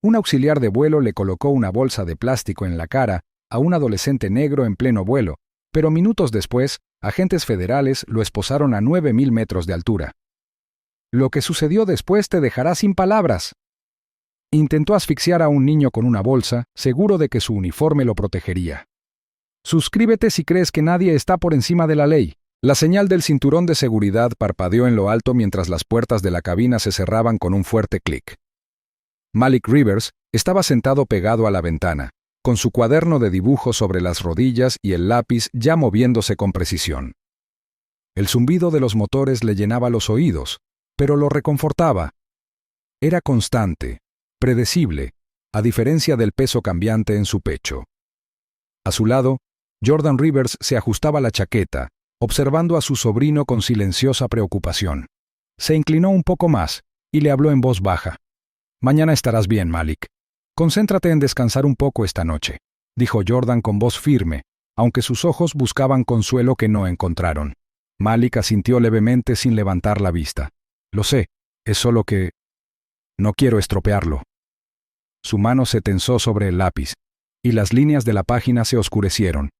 Un auxiliar de vuelo le colocó una bolsa de plástico en la cara a un adolescente negro en pleno vuelo, pero minutos después, agentes federales lo esposaron a 9.000 metros de altura. Lo que sucedió después te dejará sin palabras. Intentó asfixiar a un niño con una bolsa, seguro de que su uniforme lo protegería. Suscríbete si crees que nadie está por encima de la ley. La señal del cinturón de seguridad parpadeó en lo alto mientras las puertas de la cabina se cerraban con un fuerte clic. Malik Rivers estaba sentado pegado a la ventana, con su cuaderno de dibujo sobre las rodillas y el lápiz ya moviéndose con precisión. El zumbido de los motores le llenaba los oídos, pero lo reconfortaba. Era constante, predecible, a diferencia del peso cambiante en su pecho. A su lado, Jordan Rivers se ajustaba la chaqueta, observando a su sobrino con silenciosa preocupación. Se inclinó un poco más y le habló en voz baja. «Mañana estarás bien, Malik. Concéntrate en descansar un poco esta noche», dijo Jordan con voz firme, aunque sus ojos buscaban consuelo que no encontraron. Malik asintió levemente sin levantar la vista. «Lo sé, es solo que... no quiero estropearlo». Su mano se tensó sobre el lápiz, y las líneas de la página se oscurecieron.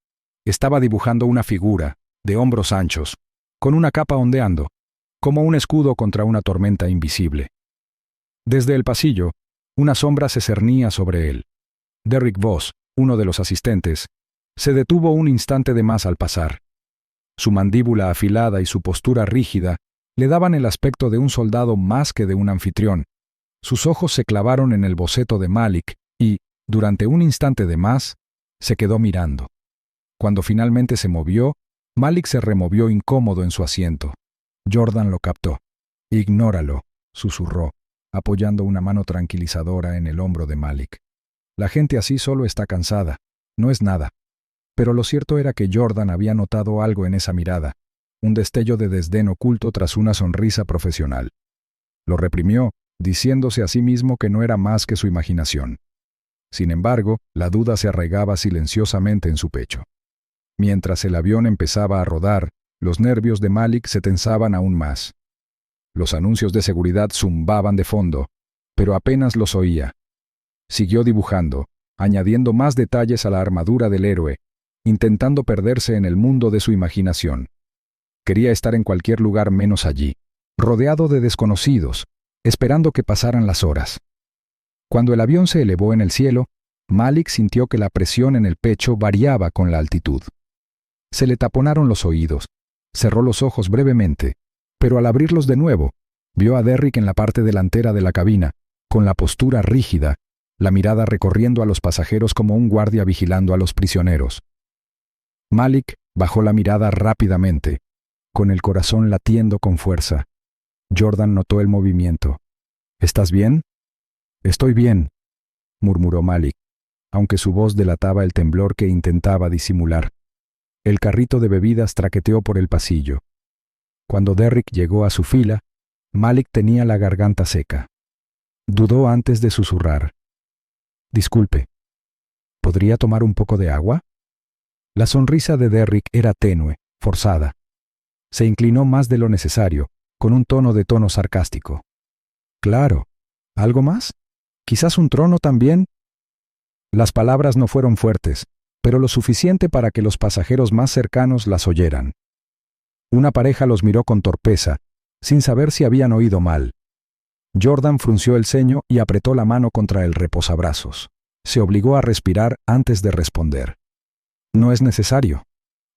Estaba dibujando una figura, de hombros anchos, con una capa ondeando, como un escudo contra una tormenta invisible. Desde el pasillo, una sombra se cernía sobre él. Derrick Voss, uno de los asistentes, se detuvo un instante de más al pasar. Su mandíbula afilada y su postura rígida le daban el aspecto de un soldado más que de un anfitrión. Sus ojos se clavaron en el boceto de Malik y, durante un instante de más, se quedó mirando. Cuando finalmente se movió, Malik se removió incómodo en su asiento. Jordan lo captó. «Ignóralo», susurró, apoyando una mano tranquilizadora en el hombro de Malik. «La gente así solo está cansada. No es nada». Pero lo cierto era que Jordan había notado algo en esa mirada, un destello de desdén oculto tras una sonrisa profesional. Lo reprimió, diciéndose a sí mismo que no era más que su imaginación. Sin embargo, la duda se arraigaba silenciosamente en su pecho. Mientras el avión empezaba a rodar, los nervios de Malik se tensaban aún más. Los anuncios de seguridad zumbaban de fondo, pero apenas los oía. Siguió dibujando, añadiendo más detalles a la armadura del héroe, intentando perderse en el mundo de su imaginación. Quería estar en cualquier lugar menos allí, rodeado de desconocidos, esperando que pasaran las horas. Cuando el avión se elevó en el cielo, Malik sintió que la presión en el pecho variaba con la altitud. Se le taponaron los oídos, cerró los ojos brevemente, pero al abrirlos de nuevo, vio a Derrick en la parte delantera de la cabina, con la postura rígida, la mirada recorriendo a los pasajeros como un guardia vigilando a los prisioneros. Malik bajó la mirada rápidamente, con el corazón latiendo con fuerza. Jordan notó el movimiento. «¿Estás bien?» «Estoy bien», murmuró Malik, aunque su voz delataba el temblor que intentaba disimular. El carrito de bebidas traqueteó por el pasillo. Cuando Derrick llegó a su fila, Malik tenía la garganta seca. Dudó antes de susurrar. «Disculpe, ¿podría tomar un poco de agua?» La sonrisa de Derrick era tenue, forzada. Se inclinó más de lo necesario, con un tono sarcástico. «Claro. ¿Algo más? ¿Quizás un trono también?» Las palabras no fueron fuertes, pero lo suficiente para que los pasajeros más cercanos las oyeran. Una pareja los miró con torpeza, sin saber si habían oído mal. Jordan frunció el ceño y apretó la mano contra el reposabrazos. Se obligó a respirar antes de responder. «No es necesario»,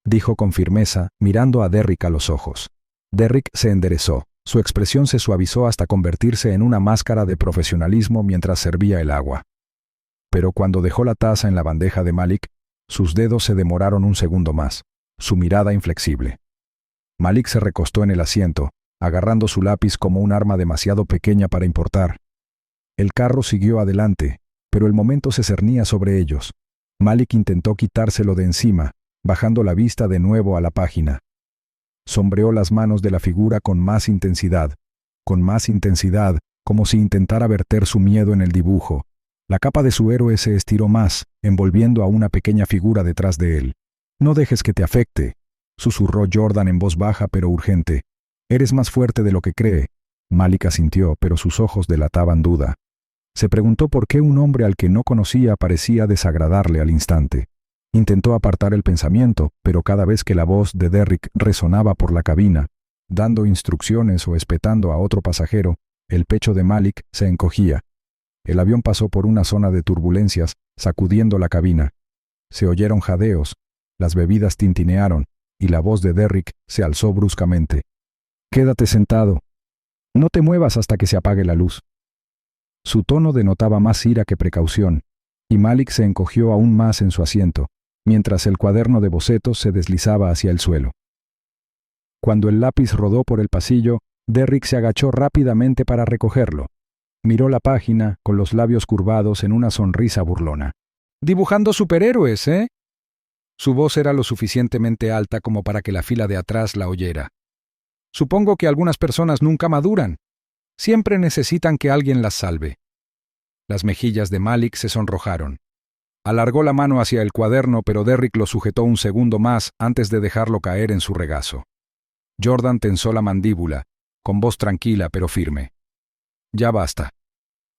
dijo con firmeza, mirando a Derrick a los ojos. Derrick se enderezó. Su expresión se suavizó hasta convertirse en una máscara de profesionalismo mientras servía el agua. Pero cuando dejó la taza en la bandeja de Malik, sus dedos se demoraron un segundo más, su mirada inflexible. Malik se recostó en el asiento, agarrando su lápiz como un arma demasiado pequeña para importar. El carro siguió adelante, pero el momento se cernía sobre ellos. Malik intentó quitárselo de encima, bajando la vista de nuevo a la página. Sombreó las manos de la figura con más intensidad, como si intentara verter su miedo en el dibujo. La capa de su héroe se estiró más, envolviendo a una pequeña figura detrás de él. «No dejes que te afecte», susurró Jordan en voz baja pero urgente. «Eres más fuerte de lo que cree». Malik asintió, pero sus ojos delataban duda. Se preguntó por qué un hombre al que no conocía parecía desagradarle al instante. Intentó apartar el pensamiento, pero cada vez que la voz de Derrick resonaba por la cabina, dando instrucciones o espetando a otro pasajero, el pecho de Malik se encogía. El avión pasó por una zona de turbulencias, sacudiendo la cabina. Se oyeron jadeos, las bebidas tintinearon, y la voz de Derrick se alzó bruscamente. «Quédate sentado. No te muevas hasta que se apague la luz». Su tono denotaba más ira que precaución, y Malik se encogió aún más en su asiento, mientras el cuaderno de bocetos se deslizaba hacia el suelo. Cuando el lápiz rodó por el pasillo, Derrick se agachó rápidamente para recogerlo. Miró la página, con los labios curvados en una sonrisa burlona. «Dibujando superhéroes, ¿eh?» Su voz era lo suficientemente alta como para que la fila de atrás la oyera. «Supongo que algunas personas nunca maduran. Siempre necesitan que alguien las salve». Las mejillas de Malik se sonrojaron. Alargó la mano hacia el cuaderno, pero Derrick lo sujetó un segundo más antes de dejarlo caer en su regazo. Jordan tensó la mandíbula, con voz tranquila pero firme. «Ya basta».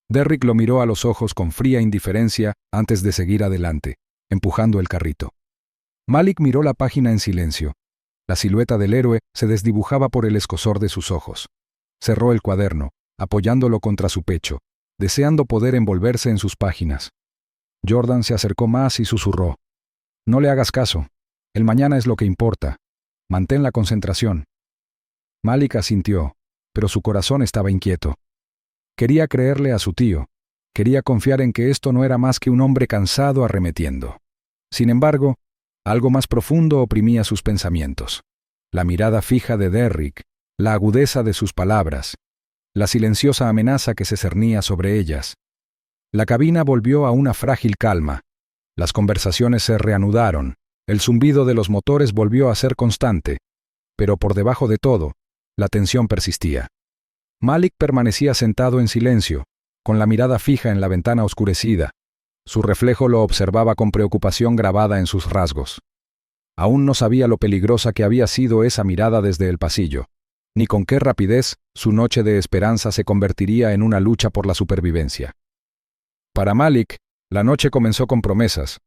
Derrick lo miró a los ojos con fría indiferencia antes de seguir adelante, empujando el carrito. Malik miró la página en silencio. La silueta del héroe se desdibujaba por el escozor de sus ojos. Cerró el cuaderno, apoyándolo contra su pecho, deseando poder envolverse en sus páginas. Jordan se acercó más y susurró. «No le hagas caso. El mañana es lo que importa. Mantén la concentración». Malik asintió, pero su corazón estaba inquieto. Quería creerle a su tío. Quería confiar en que esto no era más que un hombre cansado arremetiendo. Sin embargo, algo más profundo oprimía sus pensamientos. La mirada fija de Derrick, la agudeza de sus palabras, la silenciosa amenaza que se cernía sobre ellas. La cabina volvió a una frágil calma. Las conversaciones se reanudaron. El zumbido de los motores volvió a ser constante. Pero por debajo de todo, la tensión persistía. Malik permanecía sentado en silencio, con la mirada fija en la ventana oscurecida. Su reflejo lo observaba con preocupación grabada en sus rasgos. Aún no sabía lo peligrosa que había sido esa mirada desde el pasillo, ni con qué rapidez su noche de esperanza se convertiría en una lucha por la supervivencia. Para Malik, la noche comenzó con promesas,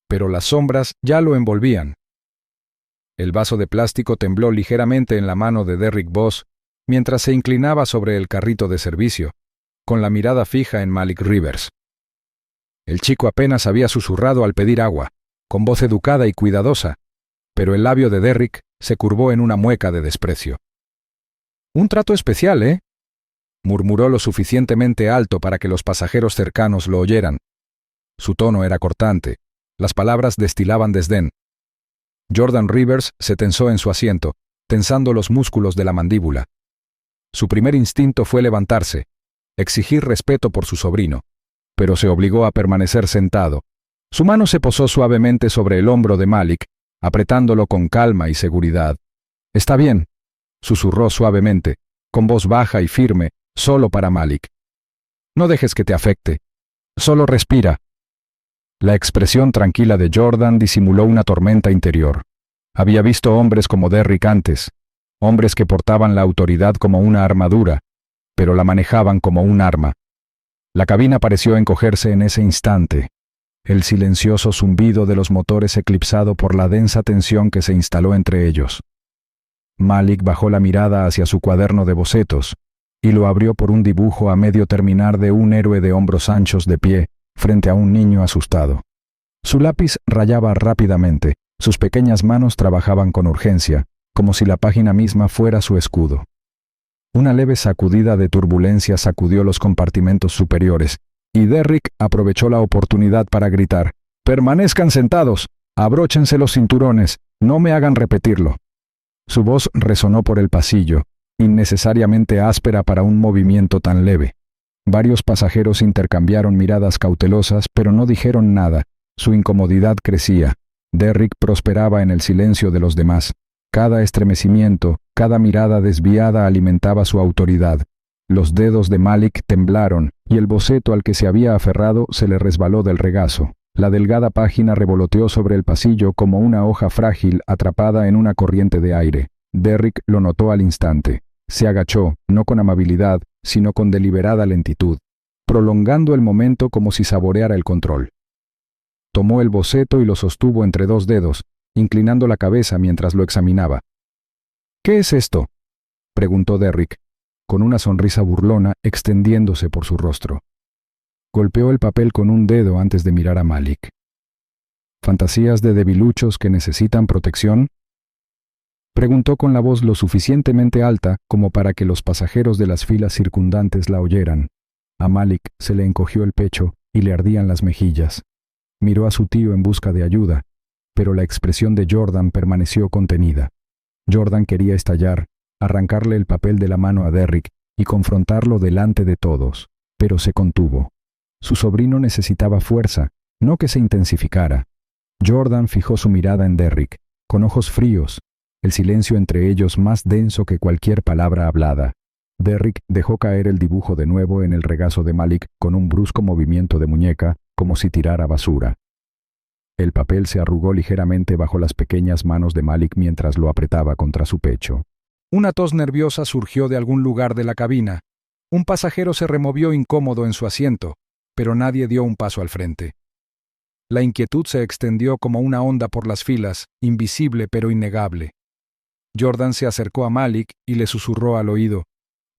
pero las sombras ya lo envolvían. El vaso de plástico tembló ligeramente en la mano de Derrick Boss mientras se inclinaba sobre el carrito de servicio, con la mirada fija en Malik Rivers. El chico apenas había susurrado al pedir agua, con voz educada y cuidadosa, pero el labio de Derrick se curvó en una mueca de desprecio. «Un trato especial, ¿eh?», murmuró lo suficientemente alto para que los pasajeros cercanos lo oyeran. Su tono era cortante, las palabras destilaban desdén. Jordan Rivers se tensó en su asiento, tensando los músculos de la mandíbula. Su primer instinto fue levantarse, exigir respeto por su sobrino, pero se obligó a permanecer sentado. Su mano se posó suavemente sobre el hombro de Malik, apretándolo con calma y seguridad. «Está bien», susurró suavemente, con voz baja y firme, solo para Malik. «No dejes que te afecte. Solo respira». La expresión tranquila de Jordan disimuló una tormenta interior. Había visto hombres como Derrick antes, hombres que portaban la autoridad como una armadura, pero la manejaban como un arma. La cabina pareció encogerse en ese instante, el silencioso zumbido de los motores eclipsado por la densa tensión que se instaló entre ellos. Malik bajó la mirada hacia su cuaderno de bocetos y lo abrió por un dibujo a medio terminar de un héroe de hombros anchos de pie frente a un niño asustado. Su lápiz rayaba rápidamente, sus pequeñas manos trabajaban con urgencia, como si la página misma fuera su escudo. Una leve sacudida de turbulencia sacudió los compartimentos superiores, y Derrick aprovechó la oportunidad para gritar: «¡Permanezcan sentados! ¡Abróchense los cinturones! ¡No me hagan repetirlo!». Su voz resonó por el pasillo, innecesariamente áspera para un movimiento tan leve. Varios pasajeros intercambiaron miradas cautelosas, pero no dijeron nada. Su incomodidad crecía. Derrick prosperaba en el silencio de los demás. Cada estremecimiento, cada mirada desviada alimentaba su autoridad. Los dedos de Malik temblaron, y el boceto al que se había aferrado se le resbaló del regazo. La delgada página revoloteó sobre el pasillo como una hoja frágil atrapada en una corriente de aire. Derrick lo notó al instante. Se agachó, no con amabilidad, sino con deliberada lentitud. prolongando el momento como si saboreara el control. Tomó el boceto y lo sostuvo entre dos dedos, inclinando la cabeza mientras lo examinaba. «¿Qué es esto?», preguntó Derrick, con una sonrisa burlona extendiéndose por su rostro. Golpeó el papel con un dedo antes de mirar a Malik. «¿Fantasías de debiluchos que necesitan protección?», preguntó con la voz lo suficientemente alta como para que los pasajeros de las filas circundantes la oyeran. A Malik se le encogió el pecho y le ardían las mejillas. Miró a su tío en busca de ayuda, pero la expresión de Jordan permaneció contenida. Jordan quería estallar, arrancarle el papel de la mano a Derrick y confrontarlo delante de todos, pero se contuvo. Su sobrino necesitaba fuerza, no que se intensificara. Jordan fijó su mirada en Derrick, con ojos fríos, el silencio entre ellos más denso que cualquier palabra hablada. Derrick dejó caer el dibujo de nuevo en el regazo de Malik con un brusco movimiento de muñeca, como si tirara basura. El papel se arrugó ligeramente bajo las pequeñas manos de Malik mientras lo apretaba contra su pecho. Una tos nerviosa surgió de algún lugar de la cabina. Un pasajero se removió incómodo en su asiento, pero nadie dio un paso al frente. La inquietud se extendió como una onda por las filas, invisible pero innegable. Jordan se acercó a Malik y le susurró al oído: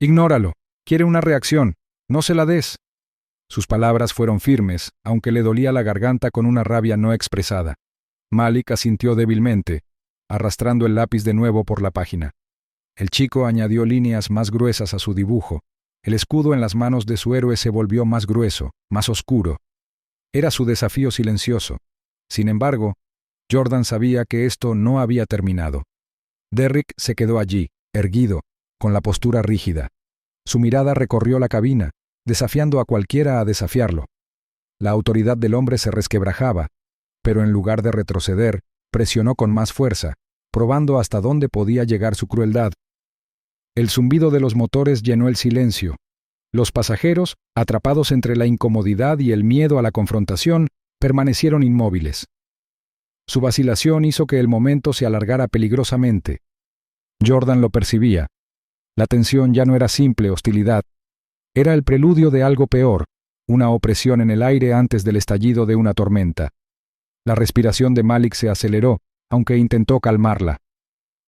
«Ignóralo, quiere una reacción, no se la des». Sus palabras fueron firmes, aunque le dolía la garganta con una rabia no expresada. Malik asintió débilmente, arrastrando el lápiz de nuevo por la página. El chico añadió líneas más gruesas a su dibujo. El escudo en las manos de su héroe se volvió más grueso, más oscuro. Era su desafío silencioso. Sin embargo, Jordan sabía que esto no había terminado. Derrick se quedó allí, erguido, con la postura rígida. Su mirada recorrió la cabina, desafiando a cualquiera a desafiarlo. La autoridad del hombre se resquebrajaba, pero en lugar de retroceder, presionó con más fuerza, probando hasta dónde podía llegar su crueldad. El zumbido de los motores llenó el silencio. Los pasajeros, atrapados entre la incomodidad y el miedo a la confrontación, permanecieron inmóviles. Su vacilación hizo que el momento se alargara peligrosamente. Jordan lo percibía. La tensión ya no era simple hostilidad. Era el preludio de algo peor, una opresión en el aire antes del estallido de una tormenta. La respiración de Malik se aceleró, aunque intentó calmarla.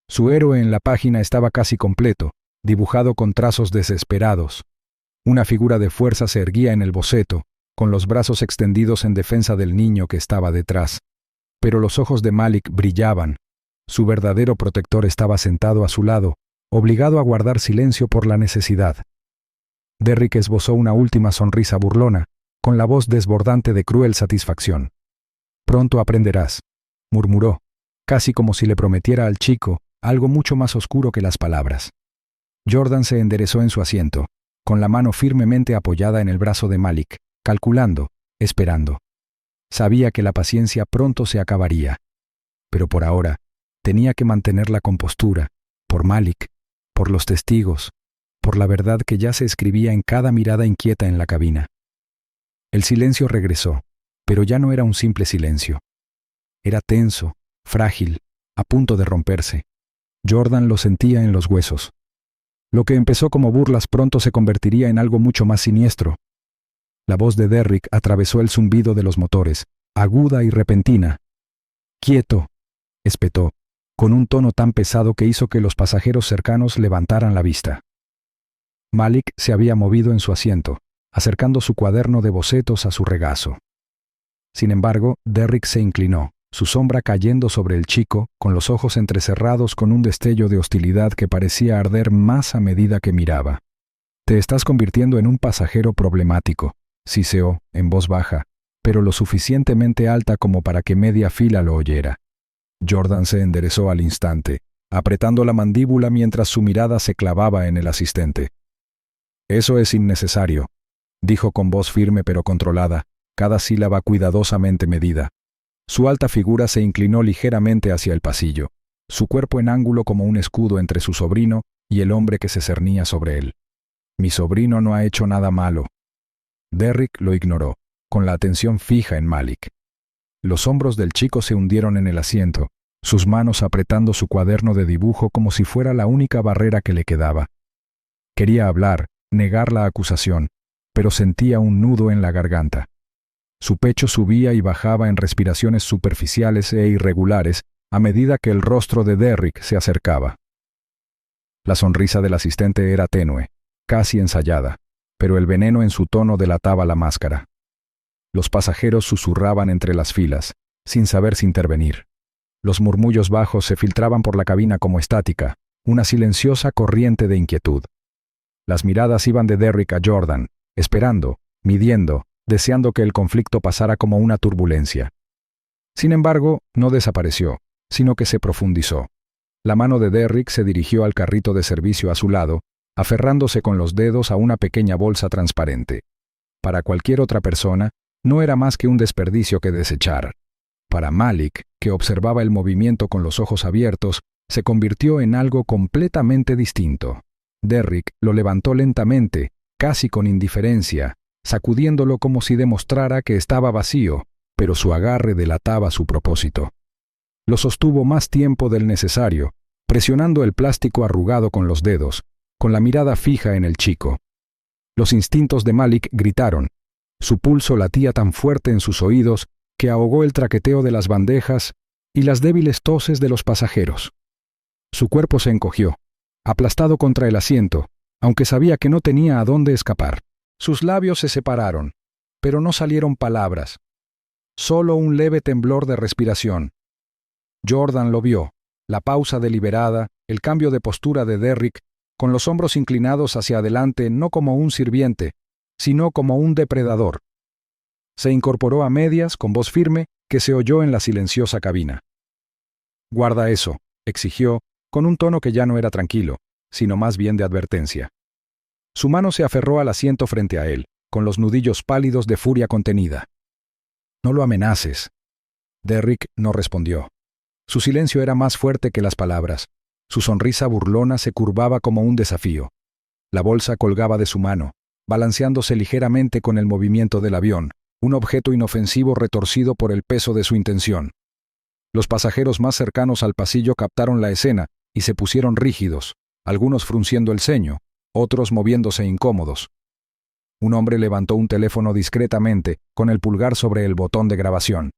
Su héroe en la página estaba casi completo, dibujado con trazos desesperados. Una figura de fuerza se erguía en el boceto, con los brazos extendidos en defensa del niño que estaba detrás. Pero los ojos de Malik brillaban. Su verdadero protector estaba sentado a su lado, obligado a guardar silencio por la necesidad. Derrick esbozó una última sonrisa burlona, con la voz desbordante de cruel satisfacción. «Pronto aprenderás», murmuró, casi como si le prometiera al chico algo mucho más oscuro que las palabras. Jordan se enderezó en su asiento, con la mano firmemente apoyada en el brazo de Malik, calculando, esperando. Sabía que la paciencia pronto se acabaría. Pero por ahora, tenía que mantener la compostura, por Malik, por los testigos, por la verdad que ya se escribía en cada mirada inquieta en la cabina. El silencio regresó, pero ya no era un simple silencio. Era tenso, frágil, a punto de romperse. Jordan lo sentía en los huesos. Lo que empezó como burlas pronto se convertiría en algo mucho más siniestro. La voz de Derrick atravesó el zumbido de los motores, aguda y repentina. «Quieto», espetó, con un tono tan pesado que hizo que los pasajeros cercanos levantaran la vista. Malik se había movido en su asiento, acercando su cuaderno de bocetos a su regazo. Sin embargo, Derrick se inclinó, su sombra cayendo sobre el chico, con los ojos entrecerrados con un destello de hostilidad que parecía arder más a medida que miraba. «Te estás convirtiendo en un pasajero problemático», siseó, en voz baja, pero lo suficientemente alta como para que media fila lo oyera. Jordan se enderezó al instante, apretando la mandíbula mientras su mirada se clavaba en el asistente. «Eso es innecesario», dijo con voz firme pero controlada, cada sílaba cuidadosamente medida. Su alta figura se inclinó ligeramente hacia el pasillo, su cuerpo en ángulo como un escudo entre su sobrino y el hombre que se cernía sobre él. «Mi sobrino no ha hecho nada malo». Derrick lo ignoró, con la atención fija en Malik. Los hombros del chico se hundieron en el asiento, sus manos apretando su cuaderno de dibujo como si fuera la única barrera que le quedaba. Quería hablar, negar la acusación, pero sentía un nudo en la garganta. Su pecho subía y bajaba en respiraciones superficiales e irregulares a medida que el rostro de Derrick se acercaba. La sonrisa del asistente era tenue, casi ensayada, pero el veneno en su tono delataba la máscara. Los pasajeros susurraban entre las filas, sin saber si intervenir. Los murmullos bajos se filtraban por la cabina como estática, una silenciosa corriente de inquietud. Las miradas iban de Derrick a Jordan, esperando, midiendo, deseando que el conflicto pasara como una turbulencia. Sin embargo, no desapareció, sino que se profundizó. La mano de Derrick se dirigió al carrito de servicio a su lado, aferrándose con los dedos a una pequeña bolsa transparente. Para cualquier otra persona, no era más que un desperdicio que desechar. Para Malik, que observaba el movimiento con los ojos abiertos, se convirtió en algo completamente distinto. Derrick lo levantó lentamente, casi con indiferencia, sacudiéndolo como si demostrara que estaba vacío, pero su agarre delataba su propósito. Lo sostuvo más tiempo del necesario, presionando el plástico arrugado con los dedos, con la mirada fija en el chico. Los instintos de Malik gritaron. Su pulso latía tan fuerte en sus oídos que ahogó el traqueteo de las bandejas y las débiles toses de los pasajeros. Su cuerpo se encogió, aplastado contra el asiento, aunque sabía que no tenía a dónde escapar. Sus labios se separaron, pero no salieron palabras. Solo un leve temblor de respiración. Jordan lo vio, la pausa deliberada, el cambio de postura de Derrick, con los hombros inclinados hacia adelante no como un sirviente, sino como un depredador. Se incorporó a medias, con voz firme, que se oyó en la silenciosa cabina. «Guarda eso», exigió, con un tono que ya no era tranquilo, sino más bien de advertencia. Su mano se aferró al asiento frente a él, con los nudillos pálidos de furia contenida. «No lo amenaces». Derrick no respondió. Su silencio era más fuerte que las palabras. Su sonrisa burlona se curvaba como un desafío. La bolsa colgaba de su mano, balanceándose ligeramente con el movimiento del avión, un objeto inofensivo retorcido por el peso de su intención. Los pasajeros más cercanos al pasillo captaron la escena y se pusieron rígidos, algunos frunciendo el ceño, otros moviéndose incómodos. Un hombre levantó un teléfono discretamente, con el pulgar sobre el botón de grabación.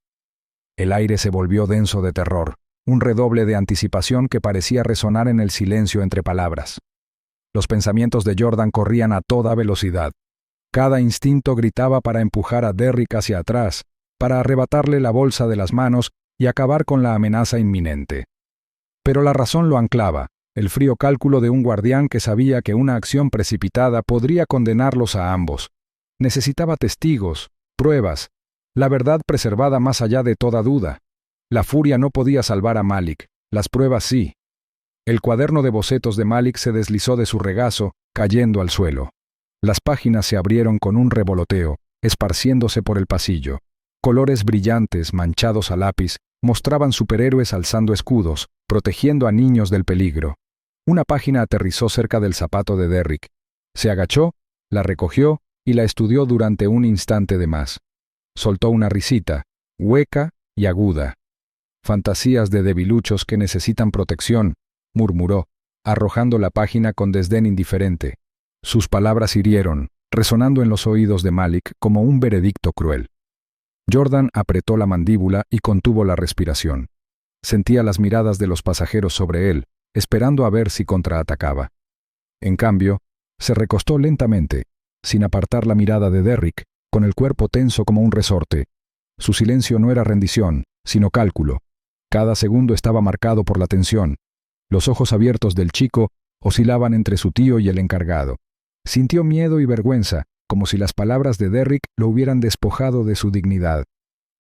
El aire se volvió denso de terror, un redoble de anticipación que parecía resonar en el silencio entre palabras. Los pensamientos de Jordan corrían a toda velocidad. Cada instinto gritaba para empujar a Derrick hacia atrás, para arrebatarle la bolsa de las manos y acabar con la amenaza inminente. Pero la razón lo anclaba, el frío cálculo de un guardián que sabía que una acción precipitada podría condenarlos a ambos. Necesitaba testigos, pruebas, la verdad preservada más allá de toda duda. La furia no podía salvar a Malik, las pruebas sí. El cuaderno de bocetos de Malik se deslizó de su regazo, cayendo al suelo. Las páginas se abrieron con un revoloteo, esparciéndose por el pasillo. Colores brillantes, manchados a lápiz, mostraban superhéroes alzando escudos, protegiendo a niños del peligro. Una página aterrizó cerca del zapato de Derrick. Se agachó, la recogió y la estudió durante un instante de más. Soltó una risita, hueca y aguda. «Fantasías de debiluchos que necesitan protección», murmuró, arrojando la página con desdén indiferente. Sus palabras hirieron, resonando en los oídos de Malik como un veredicto cruel. Jordan apretó la mandíbula y contuvo la respiración. Sentía las miradas de los pasajeros sobre él, esperando a ver si contraatacaba. En cambio, se recostó lentamente, sin apartar la mirada de Derrick, con el cuerpo tenso como un resorte. Su silencio no era rendición, sino cálculo. Cada segundo estaba marcado por la tensión. Los ojos abiertos del chico oscilaban entre su tío y el encargado. Sintió miedo y vergüenza, como si las palabras de Derrick lo hubieran despojado de su dignidad.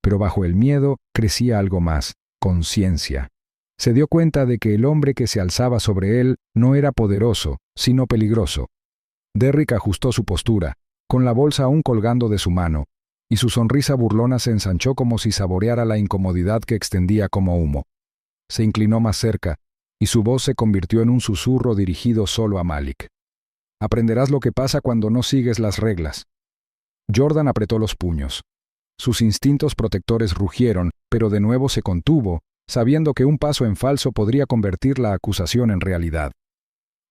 Pero bajo el miedo crecía algo más, conciencia. Se dio cuenta de que el hombre que se alzaba sobre él no era poderoso, sino peligroso. Derrick ajustó su postura, con la bolsa aún colgando de su mano, y su sonrisa burlona se ensanchó como si saboreara la incomodidad que extendía como humo. Se inclinó más cerca, y su voz se convirtió en un susurro dirigido solo a Malik. «Aprenderás lo que pasa cuando no sigues las reglas». Jordan apretó los puños. Sus instintos protectores rugieron, pero de nuevo se contuvo, sabiendo que un paso en falso podría convertir la acusación en realidad.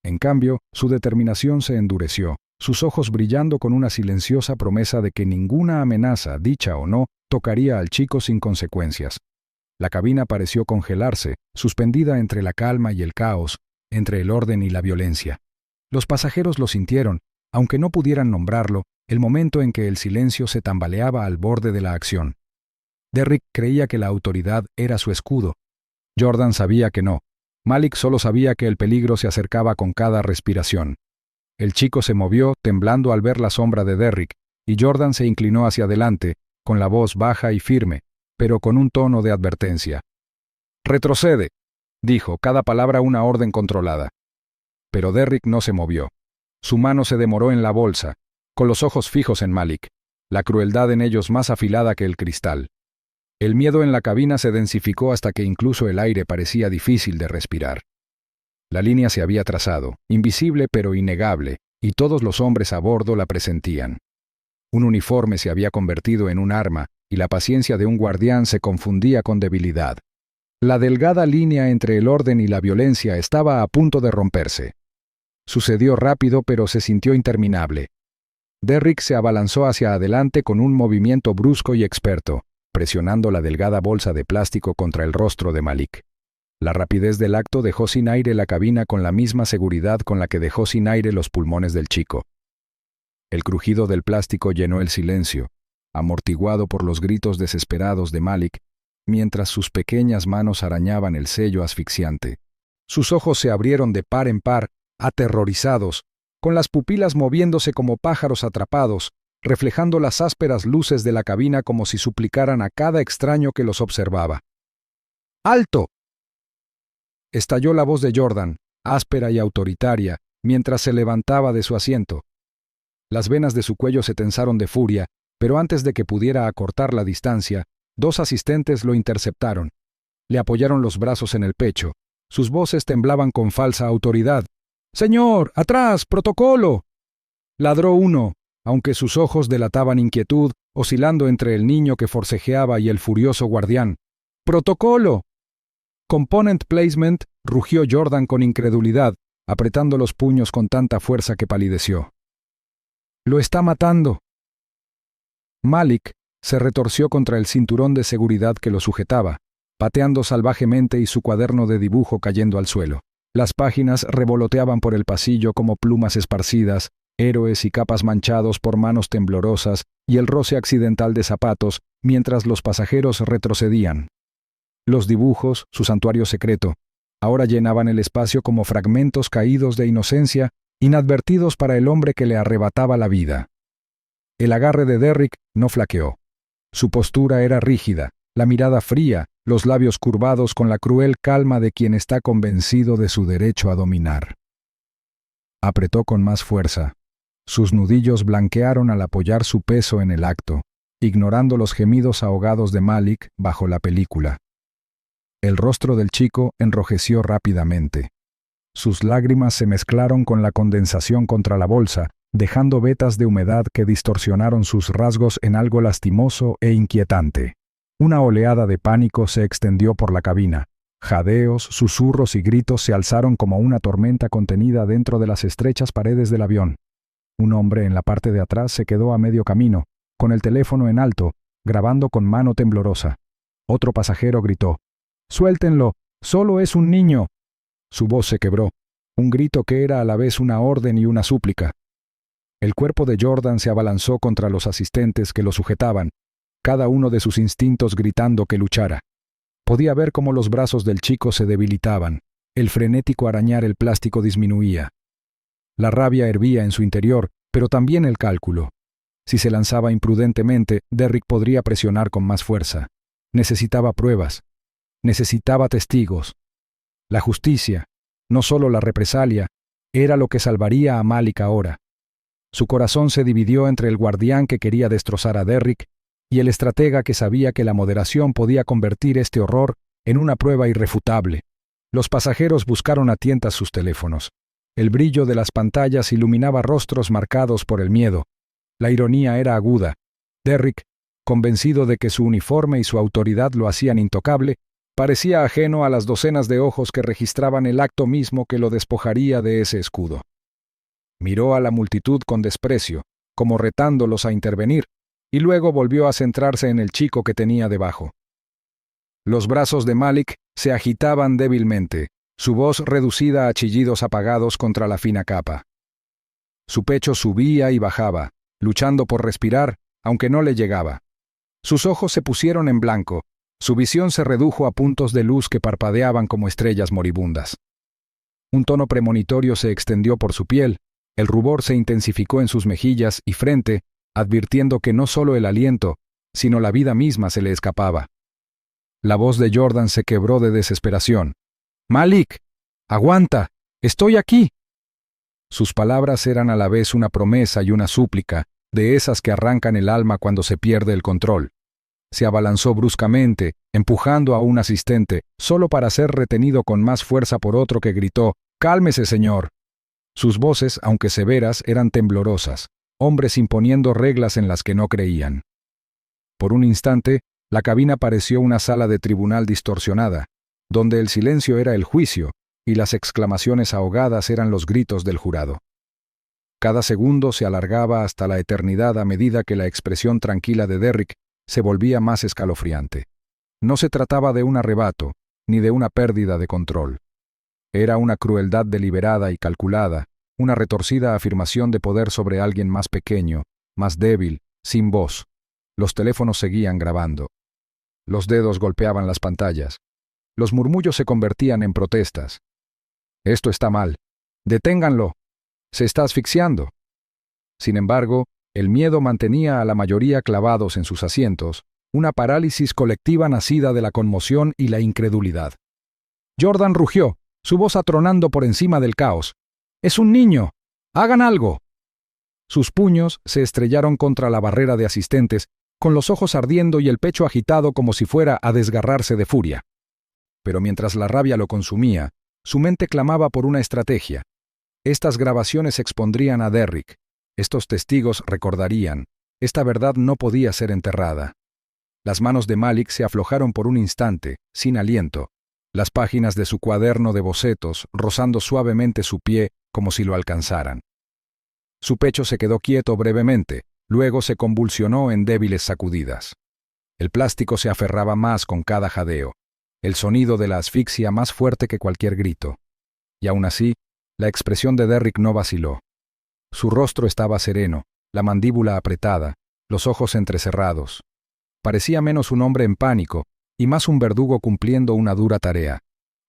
En cambio, su determinación se endureció, sus ojos brillando con una silenciosa promesa de que ninguna amenaza, dicha o no, tocaría al chico sin consecuencias. La cabina pareció congelarse, suspendida entre la calma y el caos, entre el orden y la violencia. Los pasajeros lo sintieron, aunque no pudieran nombrarlo, el momento en que el silencio se tambaleaba al borde de la acción. Derrick creía que la autoridad era su escudo. Jordan sabía que no. Malik solo sabía que el peligro se acercaba con cada respiración. El chico se movió, temblando al ver la sombra de Derrick, y Jordan se inclinó hacia adelante, con la voz baja y firme, pero con un tono de advertencia. «Retrocede», dijo, cada palabra una orden controlada. Pero Derrick no se movió. Su mano se demoró en la bolsa, con los ojos fijos en Malik, la crueldad en ellos más afilada que el cristal. El miedo en la cabina se densificó hasta que incluso el aire parecía difícil de respirar. La línea se había trazado, invisible pero innegable, y todos los hombres a bordo la presentían. Un uniforme se había convertido en un arma, y la paciencia de un guardián se confundía con debilidad. La delgada línea entre el orden y la violencia estaba a punto de romperse. Sucedió rápido, pero se sintió interminable. Derrick se abalanzó hacia adelante con un movimiento brusco y experto, presionando la delgada bolsa de plástico contra el rostro de Malik. La rapidez del acto dejó sin aire la cabina con la misma seguridad con la que dejó sin aire los pulmones del chico. El crujido del plástico llenó el silencio, amortiguado por los gritos desesperados de Malik, mientras sus pequeñas manos arañaban el sello asfixiante. Sus ojos se abrieron de par en par, aterrorizados, con las pupilas moviéndose como pájaros atrapados, reflejando las ásperas luces de la cabina como si suplicaran a cada extraño que los observaba. ¡Alto! Estalló la voz de Jordan, áspera y autoritaria, mientras se levantaba de su asiento. Las venas de su cuello se tensaron de furia, pero antes de que pudiera acortar la distancia, 2 asistentes lo interceptaron. Le apoyaron los brazos en el pecho. Sus voces temblaban con falsa autoridad. «¡Señor! ¡Atrás! ¡Protocolo!». Ladró uno, aunque sus ojos delataban inquietud, oscilando entre el niño que forcejeaba y el furioso guardián. «¡Protocolo!». «Component placement», rugió Jordan con incredulidad, apretando los puños con tanta fuerza que palideció. «¡Lo está matando!». Malik se retorció contra el cinturón de seguridad que lo sujetaba, pateando salvajemente y su cuaderno de dibujo cayendo al suelo. Las páginas revoloteaban por el pasillo como plumas esparcidas, héroes y capas manchados por manos temblorosas y el roce accidental de zapatos, mientras los pasajeros retrocedían. Los dibujos, su santuario secreto, ahora llenaban el espacio como fragmentos caídos de inocencia, inadvertidos para el hombre que le arrebataba la vida. El agarre de Derrick no flaqueó. Su postura era rígida, la mirada fría, los labios curvados con la cruel calma de quien está convencido de su derecho a dominar. Apretó con más fuerza. Sus nudillos blanquearon al apoyar su peso en el acto, ignorando los gemidos ahogados de Malik bajo la película. El rostro del chico enrojeció rápidamente. Sus lágrimas se mezclaron con la condensación contra la bolsa, dejando vetas de humedad que distorsionaron sus rasgos en algo lastimoso e inquietante. Una oleada de pánico se extendió por la cabina. Jadeos, susurros y gritos se alzaron como una tormenta contenida dentro de las estrechas paredes del avión. Un hombre en la parte de atrás se quedó a medio camino, con el teléfono en alto, grabando con mano temblorosa. Otro pasajero gritó: «¡Suéltenlo! ¡Solo es un niño!». Su voz se quebró, un grito que era a la vez una orden y una súplica. El cuerpo de Jordan se abalanzó contra los asistentes que lo sujetaban, cada uno de sus instintos gritando que luchara. Podía ver cómo los brazos del chico se debilitaban, el frenético arañar el plástico disminuía. La rabia hervía en su interior, pero también el cálculo. Si se lanzaba imprudentemente, Derrick podría presionar con más fuerza. Necesitaba pruebas. Necesitaba testigos. La justicia, no solo la represalia, era lo que salvaría a Malik ahora. Su corazón se dividió entre el guardián que quería destrozar a Derrick y el estratega que sabía que la moderación podía convertir este horror en una prueba irrefutable. Los pasajeros buscaron a tientas sus teléfonos. El brillo de las pantallas iluminaba rostros marcados por el miedo. La ironía era aguda. Derrick, convencido de que su uniforme y su autoridad lo hacían intocable, parecía ajeno a las docenas de ojos que registraban el acto mismo que lo despojaría de ese escudo. Miró a la multitud con desprecio, como retándolos a intervenir, y luego volvió a centrarse en el chico que tenía debajo. Los brazos de Malik se agitaban débilmente, su voz reducida a chillidos apagados contra la fina capa. Su pecho subía y bajaba, luchando por respirar, aunque no le llegaba. Sus ojos se pusieron en blanco, su visión se redujo a puntos de luz que parpadeaban como estrellas moribundas. Un tono premonitorio se extendió por su piel, el rubor se intensificó en sus mejillas y frente, advirtiendo que no solo el aliento, sino la vida misma se le escapaba. La voz de Jordan se quebró de desesperación. «Malik, aguanta, estoy aquí». Sus palabras eran a la vez una promesa y una súplica, de esas que arrancan el alma cuando se pierde el control. Se abalanzó bruscamente, empujando a un asistente, solo para ser retenido con más fuerza por otro que gritó: «¡Cálmese, señor!». Sus voces, aunque severas, eran temblorosas, hombres imponiendo reglas en las que no creían. Por un instante, la cabina pareció una sala de tribunal distorsionada, donde el silencio era el juicio y las exclamaciones ahogadas eran los gritos del jurado. Cada segundo se alargaba hasta la eternidad a medida que la expresión tranquila de Derrick se volvía más escalofriante. No se trataba de un arrebato, ni de una pérdida de control. Era una crueldad deliberada y calculada, una retorcida afirmación de poder sobre alguien más pequeño, más débil, sin voz. Los teléfonos seguían grabando. Los dedos golpeaban las pantallas. Los murmullos se convertían en protestas. «Esto está mal. Deténganlo. Se está asfixiando». Sin embargo, el miedo mantenía a la mayoría clavados en sus asientos, una parálisis colectiva nacida de la conmoción y la incredulidad. Jordan rugió, su voz atronando por encima del caos. «¡Es un niño! ¡Hagan algo!». Sus puños se estrellaron contra la barrera de asistentes, con los ojos ardiendo y el pecho agitado como si fuera a desgarrarse de furia. Pero mientras la rabia lo consumía, su mente clamaba por una estrategia. Estas grabaciones expondrían a Derrick. Estos testigos recordarían. Esta verdad no podía ser enterrada. Las manos de Malik se aflojaron por un instante, sin aliento, las páginas de su cuaderno de bocetos rozando suavemente su pie como si lo alcanzaran. Su pecho se quedó quieto brevemente, luego se convulsionó en débiles sacudidas. El plástico se aferraba más con cada jadeo, el sonido de la asfixia más fuerte que cualquier grito. Y aún así, la expresión de Derrick no vaciló. Su rostro estaba sereno, la mandíbula apretada, los ojos entrecerrados. Parecía menos un hombre en pánico y más un verdugo cumpliendo una dura tarea.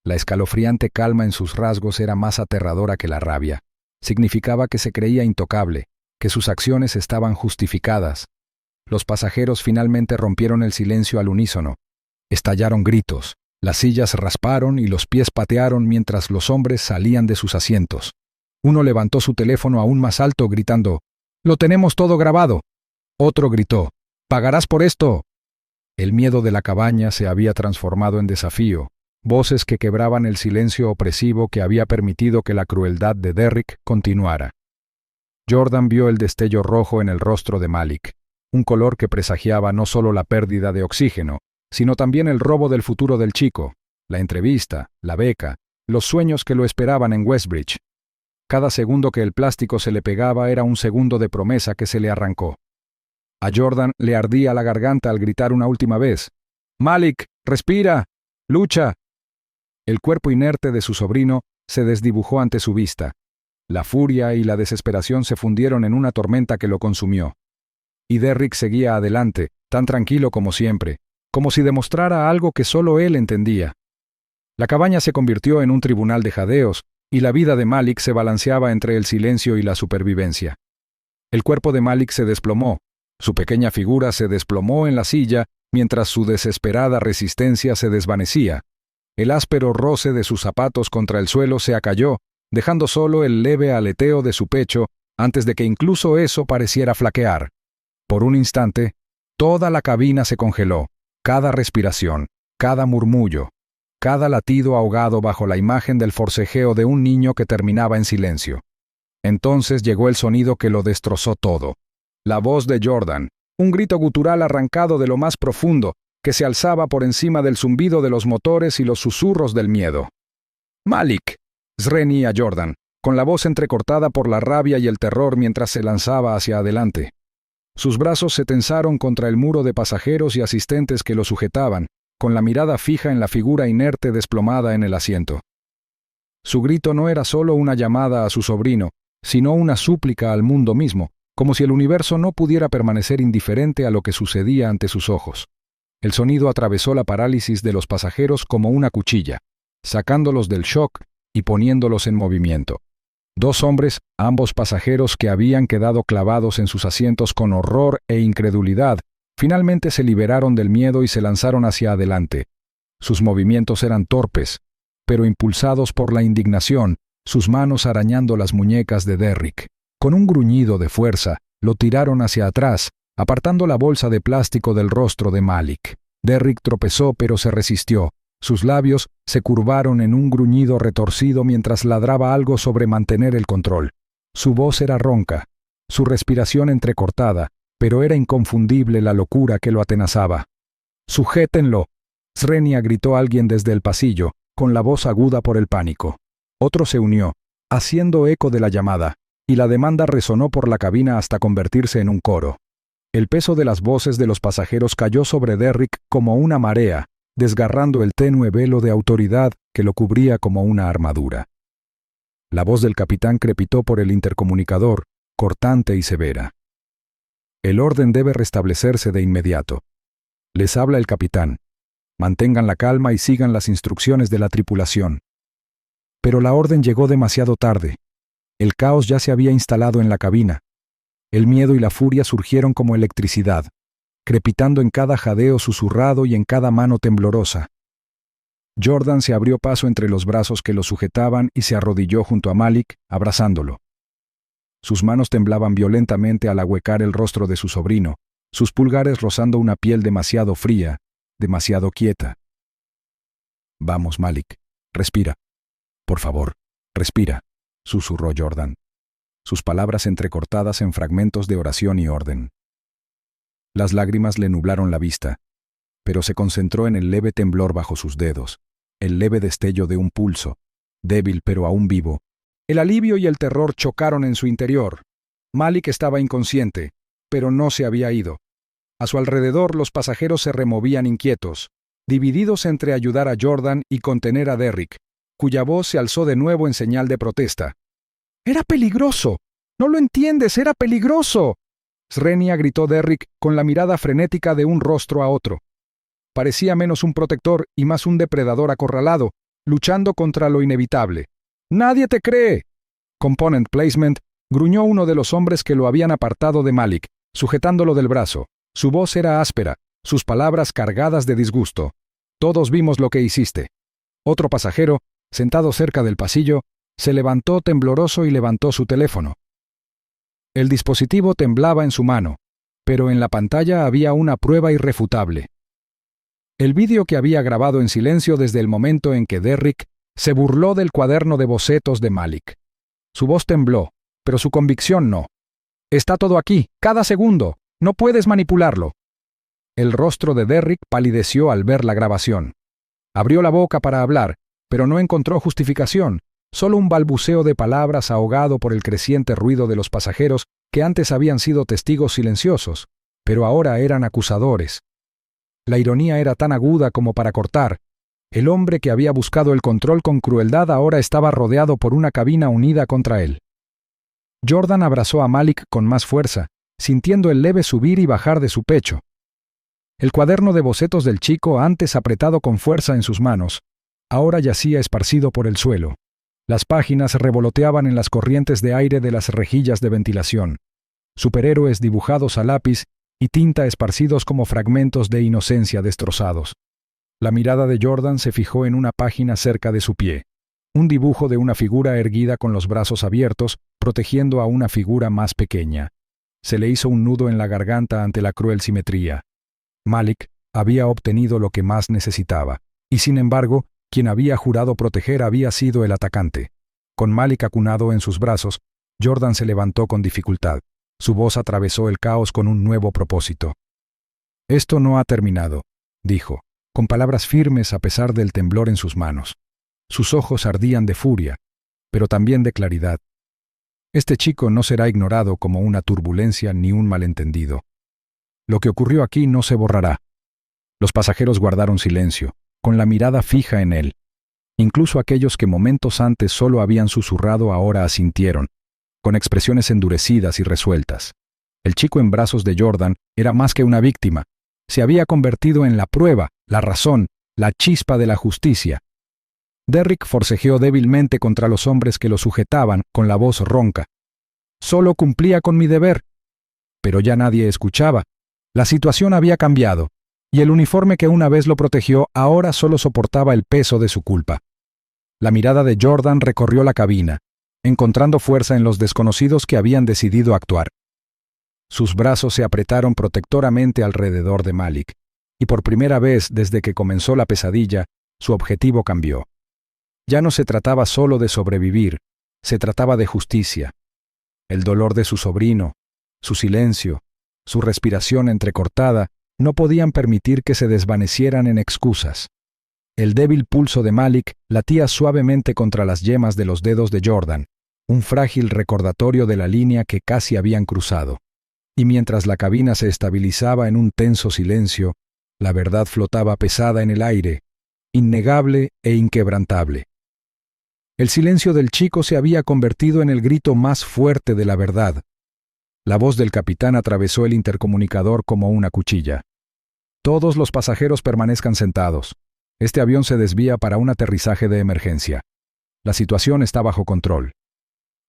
La escalofriante calma en sus rasgos era más aterradora que la rabia. Significaba que se creía intocable, que sus acciones estaban justificadas. Los pasajeros finalmente rompieron el silencio al unísono. Estallaron gritos, las sillas rasparon y los pies patearon mientras los hombres salían de sus asientos. Uno levantó su teléfono aún más alto gritando: «¡Lo tenemos todo grabado!». Otro gritó: «¡Pagarás por esto!». El miedo de la cabaña se había transformado en desafío, voces que quebraban el silencio opresivo que había permitido que la crueldad de Derrick continuara. Jordan vio el destello rojo en el rostro de Malik, un color que presagiaba no solo la pérdida de oxígeno, sino también el robo del futuro del chico, la entrevista, la beca, los sueños que lo esperaban en Westbridge. Cada segundo que el plástico se le pegaba era un segundo de promesa que se le arrancó. A Jordan le ardía la garganta al gritar una última vez: «Malik, respira, lucha». El cuerpo inerte de su sobrino se desdibujó ante su vista. La furia y la desesperación se fundieron en una tormenta que lo consumió. Y Derrick seguía adelante, tan tranquilo como siempre, como si demostrara algo que solo él entendía. La cabaña se convirtió en un tribunal de jadeos, y la vida de Malik se balanceaba entre el silencio y la supervivencia. El cuerpo de Malik se desplomó, su pequeña figura se desplomó en la silla mientras su desesperada resistencia se desvanecía. El áspero roce de sus zapatos contra el suelo se acalló, dejando solo el leve aleteo de su pecho antes de que incluso eso pareciera flaquear. Por un instante, toda la cabina se congeló, cada respiración, cada murmullo, cada latido ahogado bajo la imagen del forcejeo de un niño que terminaba en silencio. Entonces llegó el sonido que lo destrozó todo. La voz de Jordan, un grito gutural arrancado de lo más profundo, que se alzaba por encima del zumbido de los motores y los susurros del miedo. «Malik», reñía Jordan, con la voz entrecortada por la rabia y el terror mientras se lanzaba hacia adelante. Sus brazos se tensaron contra el muro de pasajeros y asistentes que lo sujetaban, con la mirada fija en la figura inerte desplomada en el asiento. Su grito no era solo una llamada a su sobrino, sino una súplica al mundo mismo, como si el universo no pudiera permanecer indiferente a lo que sucedía ante sus ojos. El sonido atravesó la parálisis de los pasajeros como una cuchilla, sacándolos del shock y poniéndolos en movimiento. Dos hombres, ambos pasajeros que habían quedado clavados en sus asientos con horror e incredulidad, finalmente se liberaron del miedo y se lanzaron hacia adelante. Sus movimientos eran torpes, pero impulsados por la indignación, sus manos arañando las muñecas de Derrick. Con un gruñido de fuerza, lo tiraron hacia atrás, apartando la bolsa de plástico del rostro de Malik. Derrick tropezó pero se resistió. Sus labios se curvaron en un gruñido retorcido mientras ladraba algo sobre mantener el control. Su voz era ronca, su respiración entrecortada, pero era inconfundible la locura que lo atenazaba. «¡Sujétenlo!», Srenia gritó a alguien desde el pasillo, con la voz aguda por el pánico. Otro se unió, haciendo eco de la llamada, y la demanda resonó por la cabina hasta convertirse en un coro. El peso de las voces de los pasajeros cayó sobre Derrick como una marea, desgarrando el tenue velo de autoridad que lo cubría como una armadura. La voz del capitán crepitó por el intercomunicador, cortante y severa. «El orden debe restablecerse de inmediato. Les habla el capitán. Mantengan la calma y sigan las instrucciones de la tripulación». Pero la orden llegó demasiado tarde. El caos ya se había instalado en la cabina. El miedo y la furia surgieron como electricidad, crepitando en cada jadeo susurrado y en cada mano temblorosa. Jordan se abrió paso entre los brazos que lo sujetaban y se arrodilló junto a Malik, abrazándolo. Sus manos temblaban violentamente al ahuecar el rostro de su sobrino, sus pulgares rozando una piel demasiado fría, demasiado quieta. «Vamos, Malik, respira. Por favor, respira», susurró Jordan, sus palabras entrecortadas en fragmentos de oración y orden. Las lágrimas le nublaron la vista, pero se concentró en el leve temblor bajo sus dedos, el leve destello de un pulso, débil pero aún vivo. El alivio y el terror chocaron en su interior. Malik estaba inconsciente, pero no se había ido. A su alrededor los pasajeros se removían inquietos, divididos entre ayudar a Jordan y contener a Derrick, cuya voz se alzó de nuevo en señal de protesta. «¡Era peligroso! ¡No lo entiendes! ¡Era peligroso!», Srenia gritó Derrick con la mirada frenética de un rostro a otro. Parecía menos un protector y más un depredador acorralado, luchando contra lo inevitable. «¡Nadie te cree!». Component Placement, gruñó uno de los hombres que lo habían apartado de Malik, sujetándolo del brazo. Su voz era áspera, sus palabras cargadas de disgusto. «Todos vimos lo que hiciste». Otro pasajero, sentado cerca del pasillo, se levantó tembloroso y levantó su teléfono. El dispositivo temblaba en su mano, pero en la pantalla había una prueba irrefutable. El vídeo que había grabado en silencio desde el momento en que Derrick se burló del cuaderno de bocetos de Malik. Su voz tembló, pero su convicción no. «Está todo aquí, cada segundo. No puedes manipularlo». El rostro de Derrick palideció al ver la grabación. Abrió la boca para hablar, pero no encontró justificación, solo un balbuceo de palabras ahogado por el creciente ruido de los pasajeros que antes habían sido testigos silenciosos, pero ahora eran acusadores. La ironía era tan aguda como para cortar. El hombre que había buscado el control con crueldad ahora estaba rodeado por una cabina unida contra él. Jordan abrazó a Malik con más fuerza, sintiendo el leve subir y bajar de su pecho. El cuaderno de bocetos del chico, antes apretado con fuerza en sus manos, ahora yacía esparcido por el suelo. Las páginas revoloteaban en las corrientes de aire de las rejillas de ventilación. Superhéroes dibujados a lápiz y tinta esparcidos como fragmentos de inocencia destrozados. La mirada de Jordan se fijó en una página cerca de su pie. Un dibujo de una figura erguida con los brazos abiertos, protegiendo a una figura más pequeña. Se le hizo un nudo en la garganta ante la cruel simetría. Malik había obtenido lo que más necesitaba, y sin embargo, quien había jurado proteger había sido el atacante. Con Malik acunado en sus brazos, Jordan se levantó con dificultad. Su voz atravesó el caos con un nuevo propósito. «Esto no ha terminado», dijo, con palabras firmes a pesar del temblor en sus manos. Sus ojos ardían de furia. pero también de claridad. Este chico no será ignorado como una turbulencia ni un malentendido. Lo que ocurrió aquí no se borrará. Los pasajeros guardaron silencio, con la mirada fija en él. Incluso aquellos que momentos antes solo habían susurrado ahora asintieron, con expresiones endurecidas y resueltas. El chico en brazos de Jordan era más que una víctima. Se había convertido en la prueba, la razón, la chispa de la justicia. Derrick forcejeó débilmente contra los hombres que lo sujetaban con la voz ronca. Solo cumplía con mi deber. Pero ya nadie escuchaba. La situación había cambiado, y el uniforme que una vez lo protegió ahora solo soportaba el peso de su culpa. La mirada de Jordan recorrió la cabina, encontrando fuerza en los desconocidos que habían decidido actuar. Sus brazos se apretaron protectoramente alrededor de Malik, y por primera vez desde que comenzó la pesadilla, su objetivo cambió. Ya no se trataba solo de sobrevivir, se trataba de justicia. El dolor de su sobrino, su silencio, su respiración entrecortada, no podían permitir que se desvanecieran en excusas. El débil pulso de Malik latía suavemente contra las yemas de los dedos de Jordan, un frágil recordatorio de la línea que casi habían cruzado. Y mientras la cabina se estabilizaba en un tenso silencio, la verdad flotaba pesada en el aire, innegable e inquebrantable. El silencio del chico se había convertido en el grito más fuerte de la verdad. La voz del capitán atravesó el intercomunicador como una cuchilla. Todos los pasajeros permanezcan sentados. Este avión se desvía para un aterrizaje de emergencia. La situación está bajo control.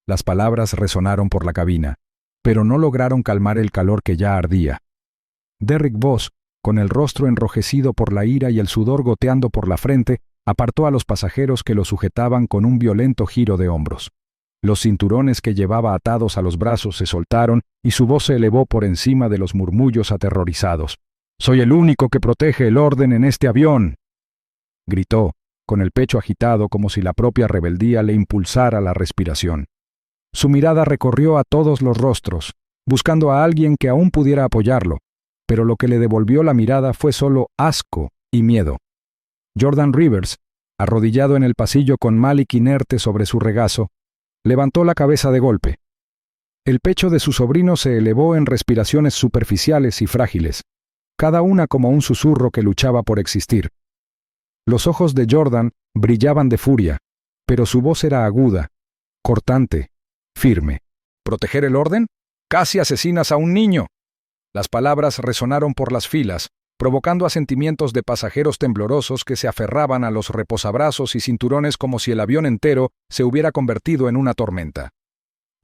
Las palabras resonaron por la cabina, pero no lograron calmar el calor que ya ardía. Derrick Voss, con el rostro enrojecido por la ira y el sudor goteando por la frente, apartó a los pasajeros que lo sujetaban con un violento giro de hombros. Los cinturones que llevaba atados a los brazos se soltaron y su voz se elevó por encima de los murmullos aterrorizados. «Soy el único que protege el orden en este avión», gritó, con el pecho agitado como si la propia rebeldía le impulsara la respiración. Su mirada recorrió a todos los rostros, buscando a alguien que aún pudiera apoyarlo, pero lo que le devolvió la mirada fue solo asco y miedo. Jordan Rivers, arrodillado en el pasillo con Malik inerte sobre su regazo, levantó la cabeza de golpe. El pecho de su sobrino se elevó en respiraciones superficiales y frágiles, cada una como un susurro que luchaba por existir. Los ojos de Jordan brillaban de furia, pero su voz era aguda, cortante, firme. ¿Proteger el orden? ¡Casi asesinas a un niño! Las palabras resonaron por las filas, provocando asentimientos de pasajeros temblorosos que se aferraban a los reposabrazos y cinturones como si el avión entero se hubiera convertido en una tormenta.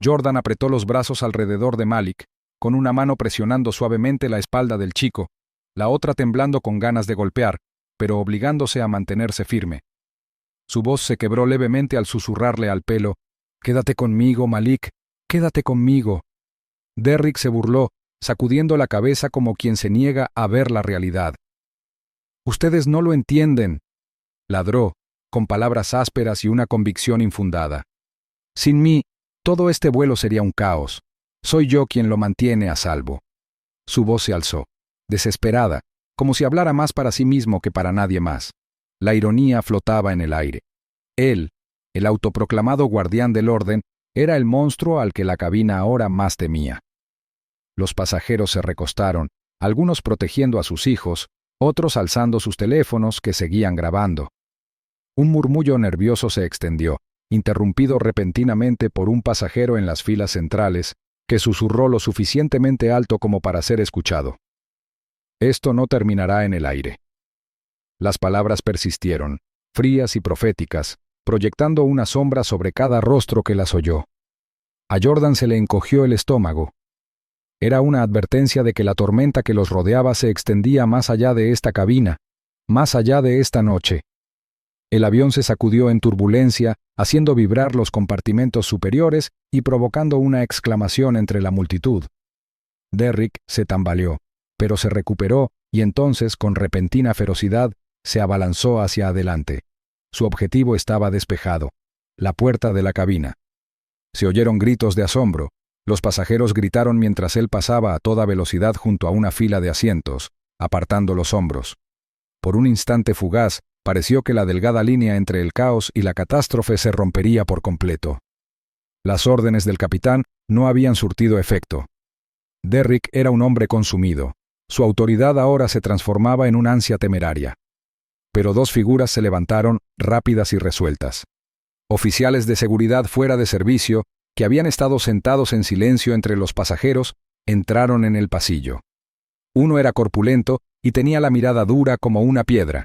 Jordan apretó los brazos alrededor de Malik, con una mano presionando suavemente la espalda del chico, la otra temblando con ganas de golpear, pero obligándose a mantenerse firme. Su voz se quebró levemente al susurrarle al pelo: «Quédate conmigo, Malik, quédate conmigo». Derrick se burló, sacudiendo la cabeza como quien se niega a ver la realidad. «Ustedes no lo entienden», ladró, con palabras ásperas y una convicción infundada. «Sin mí, todo este vuelo sería un caos. Soy yo quien lo mantiene a salvo». Su voz se alzó, desesperada, como si hablara más para sí mismo que para nadie más. La ironía flotaba en el aire. Él, el autoproclamado guardián del orden, era el monstruo al que la cabina ahora más temía. Los pasajeros se recostaron, algunos protegiendo a sus hijos, otros alzando sus teléfonos que seguían grabando. Un murmullo nervioso se extendió, interrumpido repentinamente por un pasajero en las filas centrales, que susurró lo suficientemente alto como para ser escuchado. «Esto no terminará en el aire». Las palabras persistieron, frías y proféticas, proyectando una sombra sobre cada rostro que las oyó. A Jordan se le encogió el estómago. Era una advertencia de que la tormenta que los rodeaba se extendía más allá de esta cabina, más allá de esta noche. El avión se sacudió en turbulencia, haciendo vibrar los compartimentos superiores y provocando una exclamación entre la multitud. Derrick se tambaleó, pero se recuperó y entonces, con repentina ferocidad, se abalanzó hacia adelante. Su objetivo estaba despejado: la puerta de la cabina. Se oyeron gritos de asombro. Los pasajeros gritaron mientras él pasaba a toda velocidad junto a una fila de asientos, apartando los hombros. Por un instante fugaz, Pareció que la delgada línea entre el caos y la catástrofe se rompería por completo. Las órdenes del capitán no habían surtido efecto. Derrick era un hombre consumido. Su autoridad ahora se transformaba en una ansia temeraria. Pero dos figuras se levantaron, rápidas y resueltas. Oficiales de seguridad fuera de servicio, que habían estado sentados en silencio entre los pasajeros, entraron en el pasillo. Uno era corpulento y tenía la mirada dura como una piedra.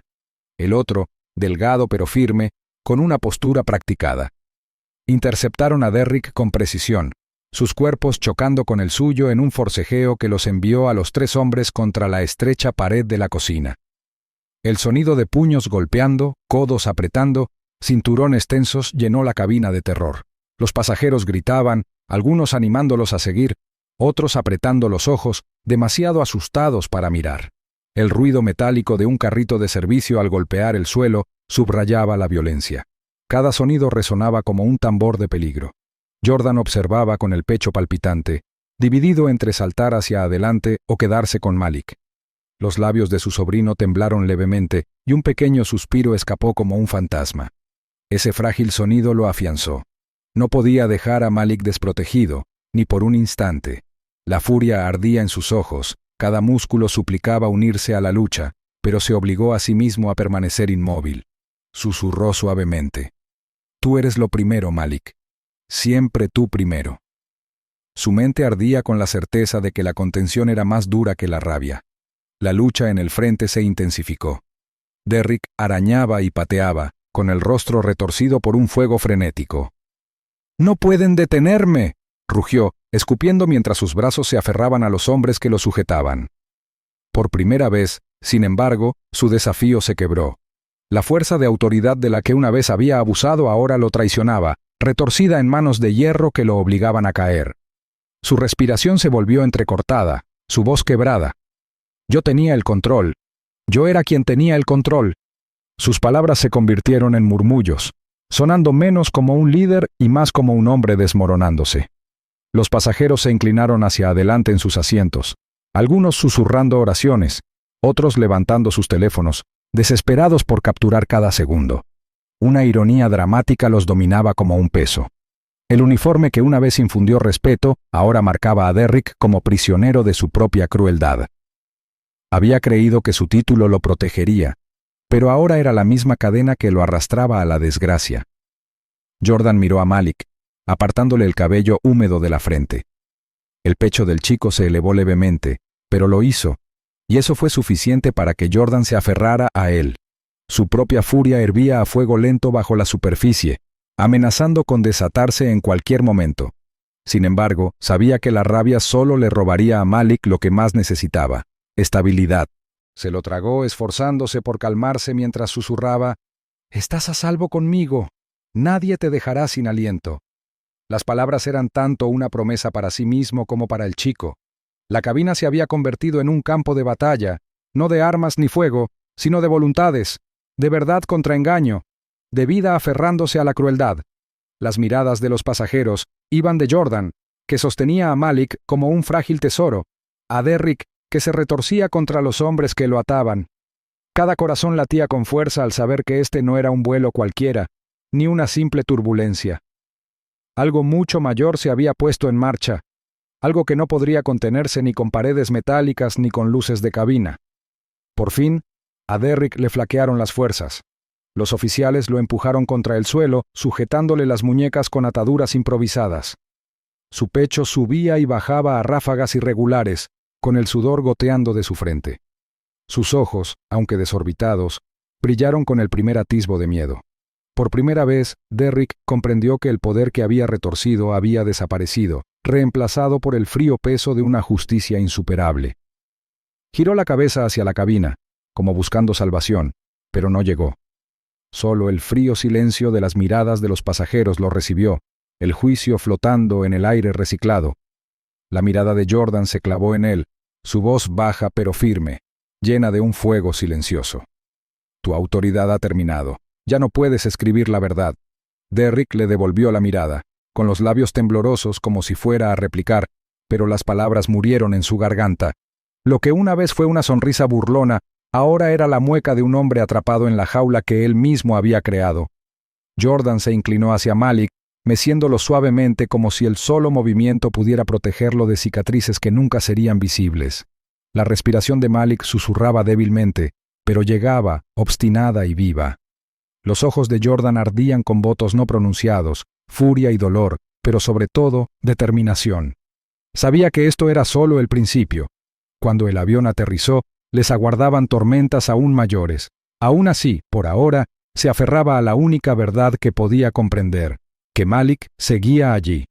El otro, delgado pero firme, con una postura practicada. Interceptaron a Derrick con precisión, sus cuerpos chocando con el suyo en un forcejeo que los envió a los tres hombres contra la estrecha pared de la cocina. El sonido de puños golpeando, codos apretando, cinturones tensos llenó la cabina de terror. Los pasajeros gritaban, algunos animándolos a seguir, otros apretando los ojos, demasiado asustados para mirar. El ruido metálico de un carrito de servicio al golpear el suelo subrayaba la violencia. Cada sonido resonaba como un tambor de peligro. Jordan observaba con el pecho palpitante, dividido entre saltar hacia adelante o quedarse con Malik. Los labios de su sobrino temblaron levemente y un pequeño suspiro escapó como un fantasma. Ese frágil sonido lo afianzó. No podía dejar a Malik desprotegido, ni por un instante. La furia ardía en sus ojos, cada músculo suplicaba unirse a la lucha, pero se obligó a sí mismo a permanecer inmóvil. Susurró suavemente: «Tú eres lo primero, Malik. Siempre tú primero». Su mente ardía con la certeza de que la contención era más dura que la rabia. La lucha en el frente se intensificó. Derrick arañaba y pateaba, con el rostro retorcido por un fuego frenético. «¡No pueden detenerme!», rugió, escupiendo mientras sus brazos se aferraban a los hombres que lo sujetaban. Por primera vez, sin embargo, su desafío se quebró. La fuerza de autoridad de la que una vez había abusado ahora lo traicionaba, retorcida en manos de hierro que lo obligaban a caer. Su respiración se volvió entrecortada, su voz quebrada. «Yo tenía el control. Yo era quien tenía el control». Sus palabras se convirtieron en murmullos, sonando menos como un líder y más como un hombre desmoronándose. Los pasajeros se inclinaron hacia adelante en sus asientos, algunos susurrando oraciones, otros levantando sus teléfonos, desesperados por capturar cada segundo. Una ironía dramática los dominaba como un peso. El uniforme que una vez infundió respeto, ahora marcaba a Derrick como prisionero de su propia crueldad. Había creído que su título lo protegería, pero ahora era la misma cadena que lo arrastraba a la desgracia. Jordan miró a Malik, apartándole el cabello húmedo de la frente. El pecho del chico se elevó levemente, pero lo hizo, y eso fue suficiente para que Jordan se aferrara a él. Su propia furia hervía a fuego lento bajo la superficie, amenazando con desatarse en cualquier momento. Sin embargo, sabía que la rabia solo le robaría a Malik lo que más necesitaba: estabilidad. Se lo tragó esforzándose por calmarse mientras susurraba: «Estás a salvo conmigo. Nadie te dejará sin aliento». Las palabras eran tanto una promesa para sí mismo como para el chico. La cabina se había convertido en un campo de batalla, no de armas ni fuego, sino de voluntades, de verdad contra engaño, de vida aferrándose a la crueldad. Las miradas de los pasajeros iban de Jordan, que sostenía a Malik como un frágil tesoro, a Derrick, que se retorcía contra los hombres que lo ataban. Cada corazón latía con fuerza al saber que este no era un vuelo cualquiera, ni una simple turbulencia. Algo mucho mayor se había puesto en marcha, algo que no podría contenerse ni con paredes metálicas ni con luces de cabina. Por fin, a Derrick le flaquearon las fuerzas. Los oficiales lo empujaron contra el suelo, sujetándole las muñecas con ataduras improvisadas. Su pecho subía y bajaba a ráfagas irregulares, con el sudor goteando de su frente. Sus ojos, aunque desorbitados, brillaron con el primer atisbo de miedo. Por primera vez, Derrick comprendió que el poder que había retorcido había desaparecido, reemplazado por el frío peso de una justicia insuperable. Giró la cabeza hacia la cabina, como buscando salvación, pero no llegó. Solo el frío silencio de las miradas de los pasajeros lo recibió, el juicio flotando en el aire reciclado. La mirada de Jordan se clavó en él, su voz baja pero firme, llena de un fuego silencioso. «Tu autoridad ha terminado. Ya no puedes escribir la verdad». Derrick le devolvió la mirada, con los labios temblorosos como si fuera a replicar, pero las palabras murieron en su garganta. Lo que una vez fue una sonrisa burlona, Ahora era la mueca de un hombre atrapado en la jaula que él mismo había creado. Jordan se inclinó hacia Malik, meciéndolo suavemente como si el solo movimiento pudiera protegerlo de cicatrices que nunca serían visibles. La respiración de Malik susurraba débilmente, pero llegaba, obstinada y viva. Los ojos de Jordan ardían con votos no pronunciados, furia y dolor, pero sobre todo, determinación. Sabía que esto era solo el principio. Cuando el avión aterrizó, les aguardaban tormentas aún mayores. Aún así, por ahora, se aferraba a la única verdad que podía comprender, que Malik seguía allí.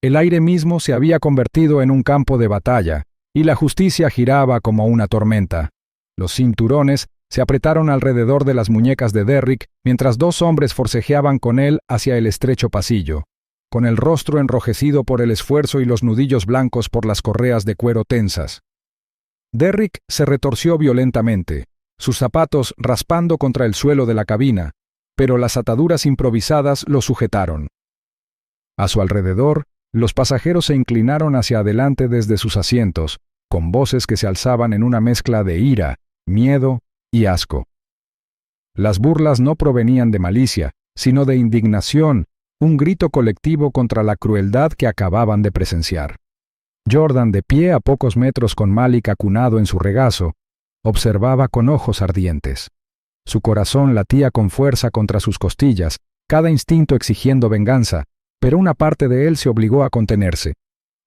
El aire mismo se había convertido en un campo de batalla, y la justicia giraba como una tormenta. Los cinturones se apretaron alrededor de las muñecas de Derrick mientras dos hombres forcejeaban con él hacia el estrecho pasillo, con el rostro enrojecido por el esfuerzo y los nudillos blancos por las correas de cuero tensas. Derrick se retorció violentamente, sus zapatos raspando contra el suelo de la cabina, pero las ataduras improvisadas lo sujetaron. A su alrededor, los pasajeros se inclinaron hacia adelante desde sus asientos, con voces que se alzaban en una mezcla de ira, miedo y asco. Las burlas no provenían de malicia, sino de indignación, un grito colectivo contra la crueldad que acababan de presenciar. Jordan, de pie a pocos metros con Malik acunado en su regazo, observaba con ojos ardientes. Su corazón latía con fuerza contra sus costillas, cada instinto exigiendo venganza, pero una parte de él se obligó a contenerse.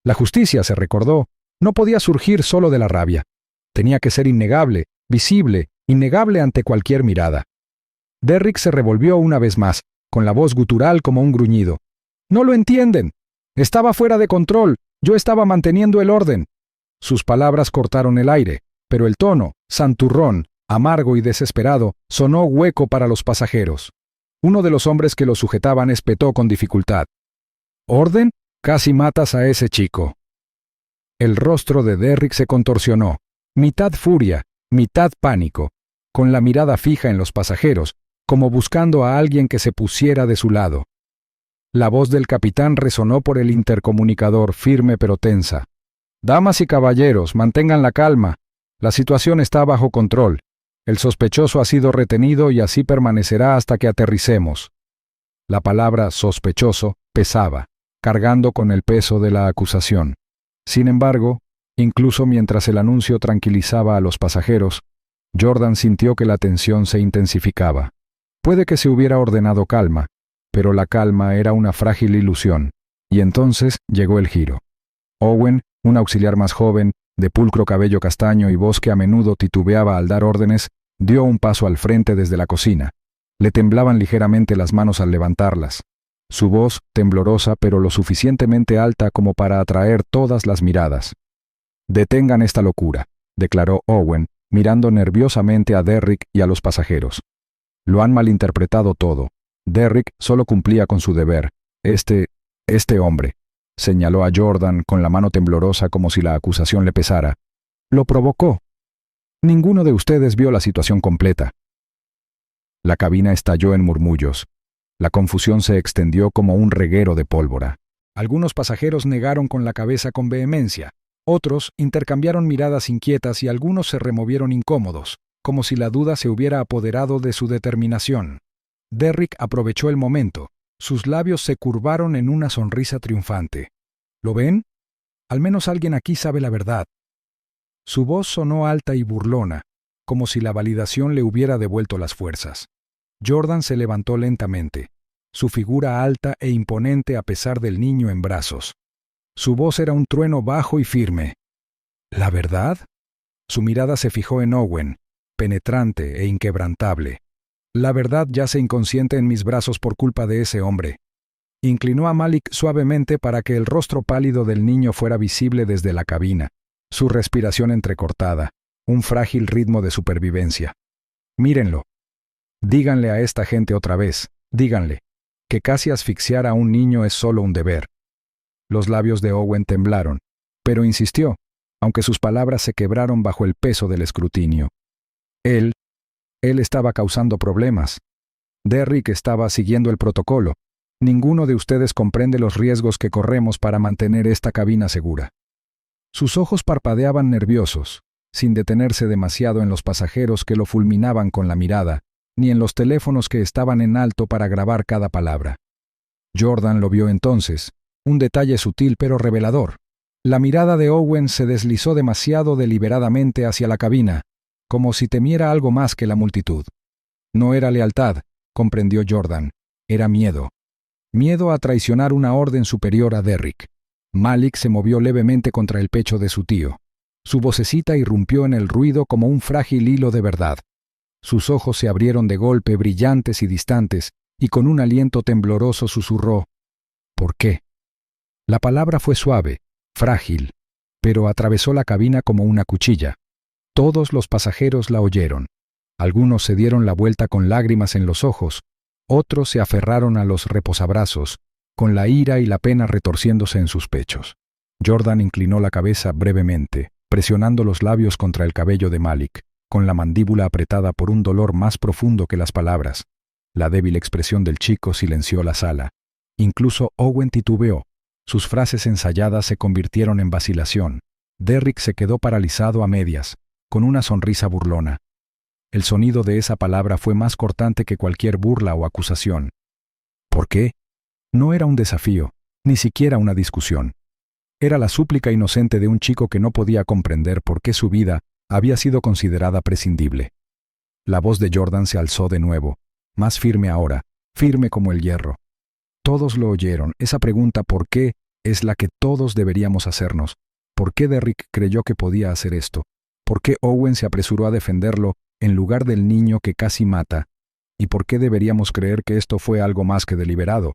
La justicia, se recordó, no podía surgir solo de la rabia. Tenía que ser innegable, visible, innegable ante cualquier mirada. Derrick se revolvió una vez más, con la voz gutural como un gruñido. «¡No lo entienden! Estaba fuera de control. Yo estaba manteniendo el orden». Sus palabras cortaron el aire, pero el tono, santurrón, amargo y desesperado, sonó hueco para los pasajeros. Uno de los hombres que lo sujetaban espetó con dificultad. «¿Orden? Casi matas a ese chico». El rostro de Derrick se contorsionó, mitad furia, mitad pánico, con la mirada fija en los pasajeros, como buscando a alguien que se pusiera de su lado. La voz del capitán resonó por el intercomunicador, firme pero tensa. «Damas y caballeros, mantengan la calma. La situación está bajo control. El sospechoso ha sido retenido y así permanecerá hasta que aterricemos». La palabra sospechoso pesaba, cargando con el peso de la acusación. Sin embargo, incluso mientras el anuncio tranquilizaba a los pasajeros, Jordan sintió que la tensión se intensificaba. Puede que se hubiera ordenado calma, pero la calma era una frágil ilusión, y entonces llegó el giro. Owen, un auxiliar más joven, de pulcro cabello castaño y voz que a menudo titubeaba al dar órdenes, dio un paso al frente desde la cocina. Le temblaban ligeramente las manos al levantarlas. Su voz, temblorosa pero lo suficientemente alta como para atraer todas las miradas. «Detengan esta locura», declaró Owen, mirando nerviosamente a Derrick y a los pasajeros. «Lo han malinterpretado todo. Derrick solo cumplía con su deber. Este hombre», señaló a Jordan con la mano temblorosa como si la acusación le pesara, «lo provocó. Ninguno de ustedes vio la situación completa». La cabina estalló en murmullos. La confusión se extendió como un reguero de pólvora. Algunos pasajeros negaron con la cabeza con vehemencia. Otros intercambiaron miradas inquietas y algunos se removieron incómodos, como si la duda se hubiera apoderado de su determinación. Derrick aprovechó el momento. Sus labios se curvaron en una sonrisa triunfante. «¿Lo ven? Al menos alguien aquí sabe la verdad». Su voz sonó alta y burlona, como si la validación le hubiera devuelto las fuerzas. Jordan se levantó lentamente, su figura alta e imponente a pesar del niño en brazos. Su voz era un trueno bajo y firme. «¿La verdad?» Su mirada se fijó en Owen, penetrante e inquebrantable. «La verdad yace inconsciente en mis brazos por culpa de ese hombre». Inclinó a Malik suavemente para que el rostro pálido del niño fuera visible desde la cabina, su respiración entrecortada, un frágil ritmo de supervivencia. «Mírenlo. Díganle a esta gente otra vez, díganle, que casi asfixiar a un niño es solo un deber». Los labios de Owen temblaron, pero insistió, aunque sus palabras se quebraron bajo el peso del escrutinio. Él estaba causando problemas. Derrick estaba siguiendo el protocolo. Ninguno de ustedes comprende los riesgos que corremos para mantener esta cabina segura. Sus ojos parpadeaban nerviosos, sin detenerse demasiado en los pasajeros que lo fulminaban con la mirada, ni en los teléfonos que estaban en alto para grabar cada palabra. Jordan lo vio entonces, un detalle sutil pero revelador. La mirada de Owen se deslizó demasiado deliberadamente hacia la cabina, como si temiera algo más que la multitud. No era lealtad, comprendió Jordan, era miedo. Miedo a traicionar una orden superior a Derrick. Malik se movió levemente contra el pecho de su tío. Su vocecita irrumpió en el ruido como un frágil hilo de verdad. Sus ojos se abrieron de golpe, brillantes y distantes, y con un aliento tembloroso susurró: ¿por qué? La palabra fue suave, frágil, pero atravesó la cabina como una cuchilla. Todos los pasajeros la oyeron. Algunos se dieron la vuelta con lágrimas en los ojos, otros se aferraron a los reposabrazos, con la ira y la pena retorciéndose en sus pechos. Jordan inclinó la cabeza brevemente, presionando los labios contra el cabello de Malik, con la mandíbula apretada por un dolor más profundo que las palabras. La débil expresión del chico silenció la sala. Incluso Owen titubeó. Sus frases ensayadas se convirtieron en vacilación. Derrick se quedó paralizado a medias, con una sonrisa burlona. El sonido de esa palabra fue más cortante que cualquier burla o acusación. ¿Por qué? No era un desafío, ni siquiera una discusión. Era la súplica inocente de un chico que no podía comprender por qué su vida había sido considerada prescindible. La voz de Jordan se alzó de nuevo, más firme ahora, firme como el hierro. Todos lo oyeron. Esa pregunta ¿por qué? Es la que todos deberíamos hacernos. ¿Por qué Derrick creyó que podía hacer esto? ¿Por qué Owen se apresuró a defenderlo en lugar del niño que casi mata? ¿Y por qué deberíamos creer que esto fue algo más que deliberado?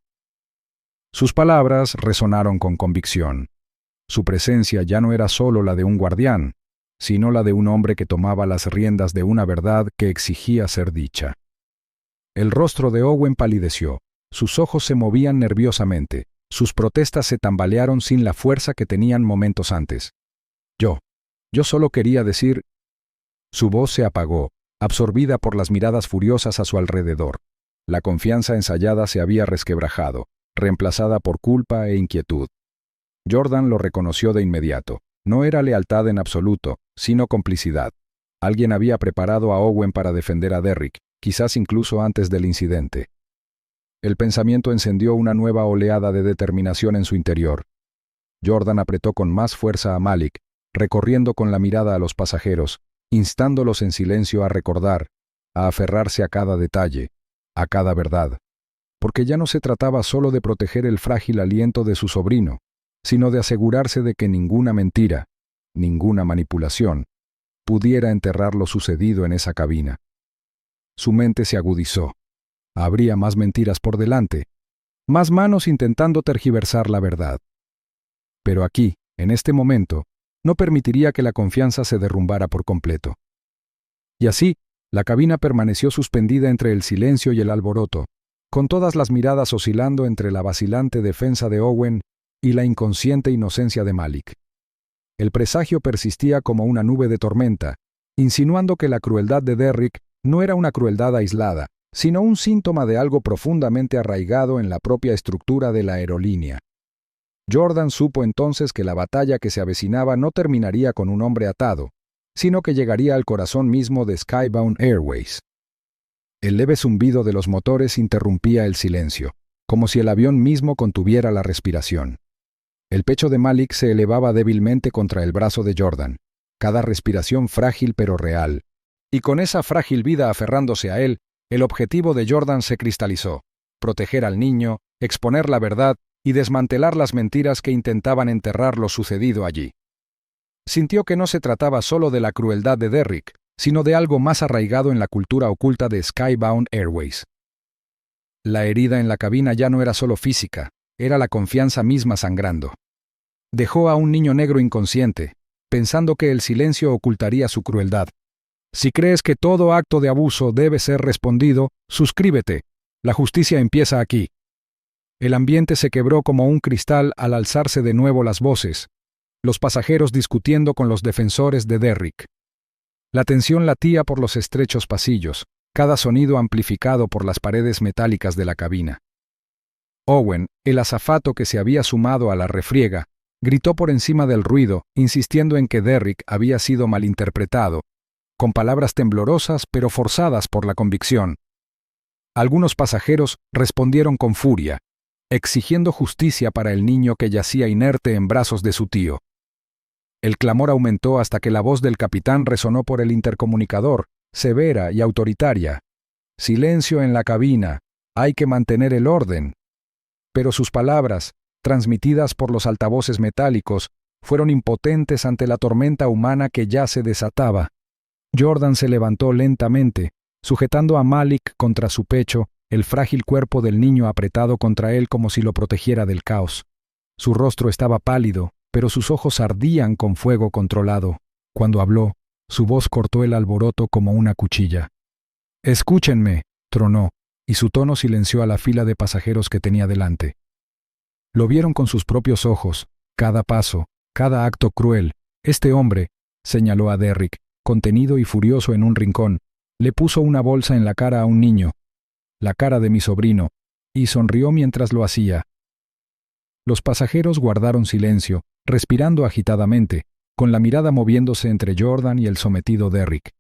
Sus palabras resonaron con convicción. Su presencia ya no era solo la de un guardián, sino la de un hombre que tomaba las riendas de una verdad que exigía ser dicha. El rostro de Owen palideció, sus ojos se movían nerviosamente, sus protestas se tambalearon sin la fuerza que tenían momentos antes. Yo solo quería decir... Su voz se apagó, absorbida por las miradas furiosas a su alrededor. La confianza ensayada se había resquebrajado, reemplazada por culpa e inquietud. Jordan lo reconoció de inmediato. No era lealtad en absoluto, sino complicidad. Alguien había preparado a Owen para defender a Derrick, quizás incluso antes del incidente. El pensamiento encendió una nueva oleada de determinación en su interior. Jordan apretó con más fuerza a Malik, recorriendo con la mirada a los pasajeros, instándolos en silencio a recordar, a aferrarse a cada detalle, a cada verdad. Porque ya no se trataba solo de proteger el frágil aliento de su sobrino, sino de asegurarse de que ninguna mentira, ninguna manipulación, pudiera enterrar lo sucedido en esa cabina. Su mente se agudizó. Habría más mentiras por delante, más manos intentando tergiversar la verdad. Pero aquí, en este momento, no permitiría que la confianza se derrumbara por completo. Y así, la cabina permaneció suspendida entre el silencio y el alboroto, con todas las miradas oscilando entre la vacilante defensa de Owen y la inconsciente inocencia de Malik. El presagio persistía como una nube de tormenta, insinuando que la crueldad de Derrick no era una crueldad aislada, sino un síntoma de algo profundamente arraigado en la propia estructura de la aerolínea. Jordan supo entonces que la batalla que se avecinaba no terminaría con un hombre atado, sino que llegaría al corazón mismo de Skybound Airways. El leve zumbido de los motores interrumpía el silencio, como si el avión mismo contuviera la respiración. El pecho de Malik se elevaba débilmente contra el brazo de Jordan, cada respiración frágil pero real, y con esa frágil vida aferrándose a él, el objetivo de Jordan se cristalizó: proteger al niño, exponer la verdad y desmantelar las mentiras que intentaban enterrar lo sucedido allí. Sintió que no se trataba solo de la crueldad de Derrick, sino de algo más arraigado en la cultura oculta de Skybound Airways. La herida en la cabina ya no era solo física, era la confianza misma sangrando. Dejó a un niño negro inconsciente, pensando que el silencio ocultaría su crueldad. Si crees que todo acto de abuso debe ser respondido, suscríbete. La justicia empieza aquí. El ambiente se quebró como un cristal al alzarse de nuevo las voces, los pasajeros discutiendo con los defensores de Derrick. La tensión latía por los estrechos pasillos, cada sonido amplificado por las paredes metálicas de la cabina. Owen, el azafato que se había sumado a la refriega, Gritó por encima del ruido, insistiendo en que Derrick había sido malinterpretado, con palabras temblorosas pero forzadas por la convicción. Algunos pasajeros respondieron con furia, exigiendo justicia para el niño que yacía inerte en brazos de su tío. El clamor aumentó hasta que la voz del capitán resonó por el intercomunicador, severa y autoritaria. «Silencio en la cabina, hay que mantener el orden». Pero sus palabras, transmitidas por los altavoces metálicos, fueron impotentes ante la tormenta humana que ya se desataba. Jordan se levantó lentamente, sujetando a Malik contra su pecho, el frágil cuerpo del niño apretado contra él como si lo protegiera del caos. Su rostro estaba pálido, pero sus ojos ardían con fuego controlado. Cuando habló, su voz cortó el alboroto como una cuchilla. «Escúchenme», tronó, y su tono silenció a la fila de pasajeros que tenía delante. Lo vieron con sus propios ojos, cada paso, cada acto cruel. Este hombre, señaló a Derrick, contenido y furioso en un rincón, le puso una bolsa en la cara a un niño, la cara de mi sobrino, y sonrió mientras lo hacía. Los pasajeros guardaron silencio, respirando agitadamente, con la mirada moviéndose entre Jordan y el sometido Derrick.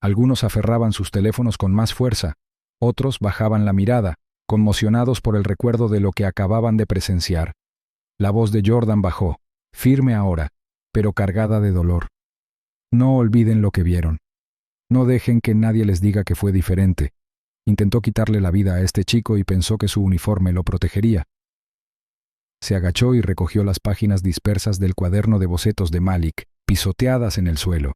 Algunos aferraban sus teléfonos con más fuerza, otros bajaban la mirada, conmocionados por el recuerdo de lo que acababan de presenciar. La voz de Jordan bajó, firme ahora, pero cargada de dolor. «No olviden lo que vieron. No dejen que nadie les diga que fue diferente. Intentó quitarle la vida a este chico y pensó que su uniforme lo protegería». Se agachó y recogió las páginas dispersas del cuaderno de bocetos de Malik, pisoteadas en el suelo.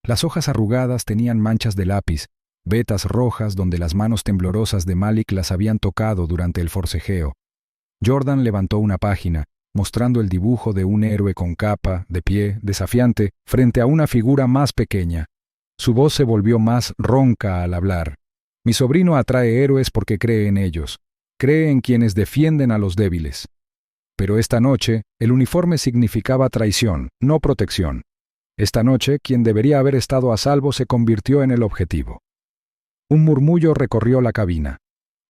Las hojas arrugadas tenían manchas de lápiz, vetas rojas donde las manos temblorosas de Malik las habían tocado durante el forcejeo. Jordan levantó una página, mostrando el dibujo de un héroe con capa, de pie, desafiante, frente a una figura más pequeña. Su voz se volvió más ronca al hablar. «Mi sobrino atrae héroes porque cree en ellos. Cree en quienes defienden a los débiles. Pero esta noche, el uniforme significaba traición, no protección. Esta noche, quien debería haber estado a salvo se convirtió en el objetivo». Un murmullo recorrió la cabina.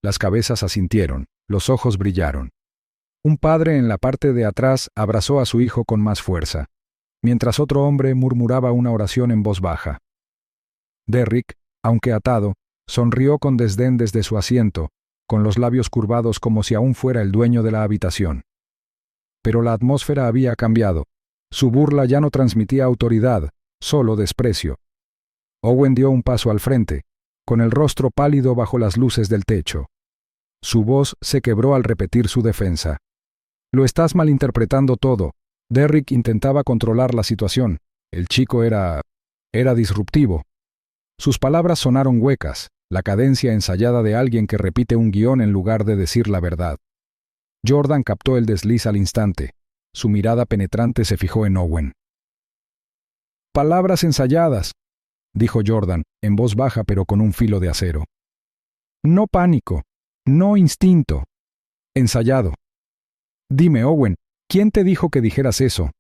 Las cabezas asintieron, los ojos brillaron. Un padre en la parte de atrás abrazó a su hijo con más fuerza, mientras otro hombre murmuraba una oración en voz baja. Derrick, aunque atado, sonrió con desdén desde su asiento, con los labios curvados como si aún fuera el dueño de la habitación. Pero la atmósfera había cambiado. Su burla ya no transmitía autoridad, solo desprecio. Owen dio un paso al frente, con el rostro pálido bajo las luces del techo. Su voz se quebró al repetir su defensa. «Lo estás malinterpretando todo». Derrick intentaba controlar la situación. El chico era disruptivo. Sus palabras sonaron huecas, la cadencia ensayada de alguien que repite un guión en lugar de decir la verdad. Jordan captó el desliz al instante. Su mirada penetrante se fijó en Owen. «Palabras ensayadas», dijo Jordan, en voz baja pero con un filo de acero. «No pánico, no instinto. Ensayado. Dime, Owen, ¿quién te dijo que dijeras eso?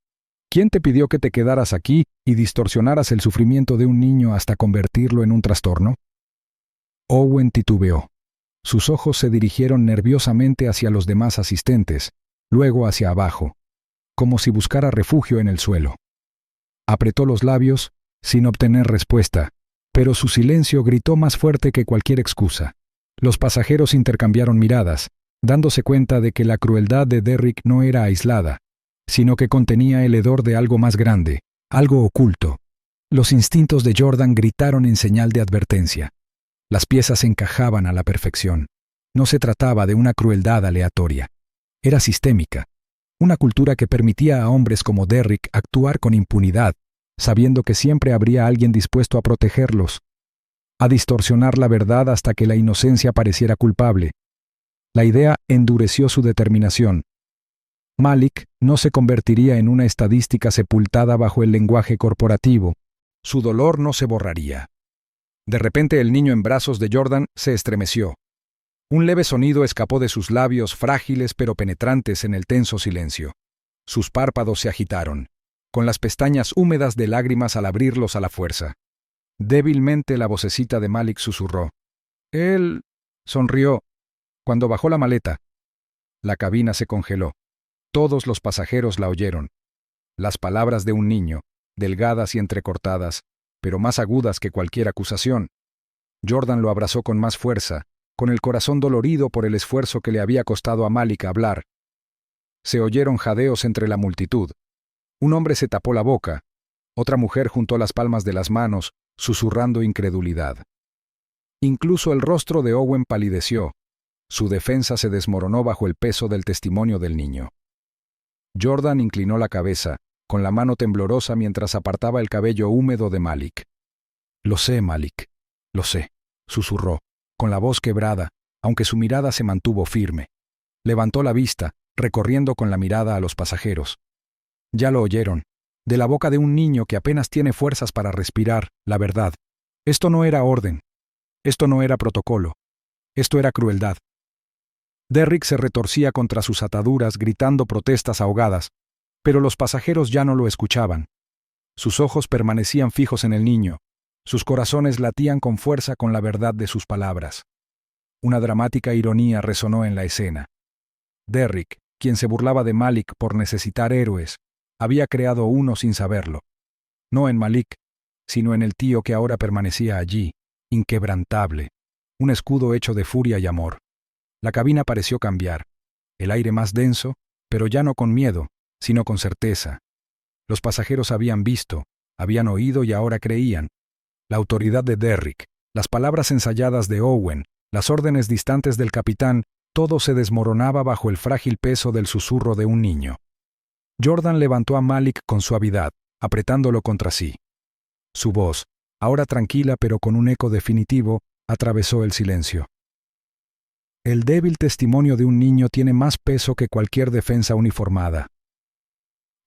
¿Quién te pidió que te quedaras aquí y distorsionaras el sufrimiento de un niño hasta convertirlo en un trastorno?» Owen titubeó. Sus ojos se dirigieron nerviosamente hacia los demás asistentes, luego hacia abajo, como si buscara refugio en el suelo. Apretó los labios, sin obtener respuesta, pero su silencio gritó más fuerte que cualquier excusa. Los pasajeros intercambiaron miradas, dándose cuenta de que la crueldad de Derrick no era aislada, sino que contenía el hedor de algo más grande, algo oculto. Los instintos de Jordan gritaron en señal de advertencia. Las piezas encajaban a la perfección. No se trataba de una crueldad aleatoria. Era sistémica. Una cultura que permitía a hombres como Derrick actuar con impunidad, sabiendo que siempre habría alguien dispuesto a protegerlos, a distorsionar la verdad hasta que la inocencia pareciera culpable. La idea endureció su determinación. Malik no se convertiría en una estadística sepultada bajo el lenguaje corporativo. Su dolor no se borraría. De repente el niño en brazos de Jordan se estremeció. Un leve sonido escapó de sus labios frágiles pero penetrantes en el tenso silencio. Sus párpados se agitaron, con las pestañas húmedas de lágrimas al abrirlos a la fuerza. Débilmente la vocecita de Malik susurró. Él sonrió. Cuando bajó la maleta, la cabina se congeló. Todos los pasajeros la oyeron. Las palabras de un niño, delgadas y entrecortadas, pero más agudas que cualquier acusación. Jordan lo abrazó con más fuerza, con el corazón dolorido por el esfuerzo que le había costado a Malik hablar. Se oyeron jadeos entre la multitud. Un hombre se tapó la boca. Otra mujer juntó las palmas de las manos, susurrando incredulidad. Incluso el rostro de Owen palideció. Su defensa se desmoronó bajo el peso del testimonio del niño. Jordan inclinó la cabeza, con la mano temblorosa mientras apartaba el cabello húmedo de Malik. «Lo sé, Malik, lo sé», susurró, con la voz quebrada, aunque su mirada se mantuvo firme. Levantó la vista, recorriendo con la mirada a los pasajeros. Ya lo oyeron, de la boca de un niño que apenas tiene fuerzas para respirar, la verdad. Esto no era orden. Esto no era protocolo. Esto era crueldad. Derrick se retorcía contra sus ataduras gritando protestas ahogadas, pero los pasajeros ya no lo escuchaban. Sus ojos permanecían fijos en el niño, sus corazones latían con fuerza con la verdad de sus palabras. Una dramática ironía resonó en la escena. Derrick, quien se burlaba de Malik por necesitar héroes, había creado uno sin saberlo. No en Malik, sino en el tío que ahora permanecía allí, inquebrantable, un escudo hecho de furia y amor. La cabina pareció cambiar, el aire más denso, pero ya no con miedo, sino con certeza. Los pasajeros habían visto, habían oído y ahora creían. La autoridad de Derrick, las palabras ensayadas de Owen, las órdenes distantes del capitán, todo se desmoronaba bajo el frágil peso del susurro de un niño. Jordan levantó a Malik con suavidad, apretándolo contra sí. Su voz, ahora tranquila pero con un eco definitivo, atravesó el silencio. El débil testimonio de un niño tiene más peso que cualquier defensa uniformada.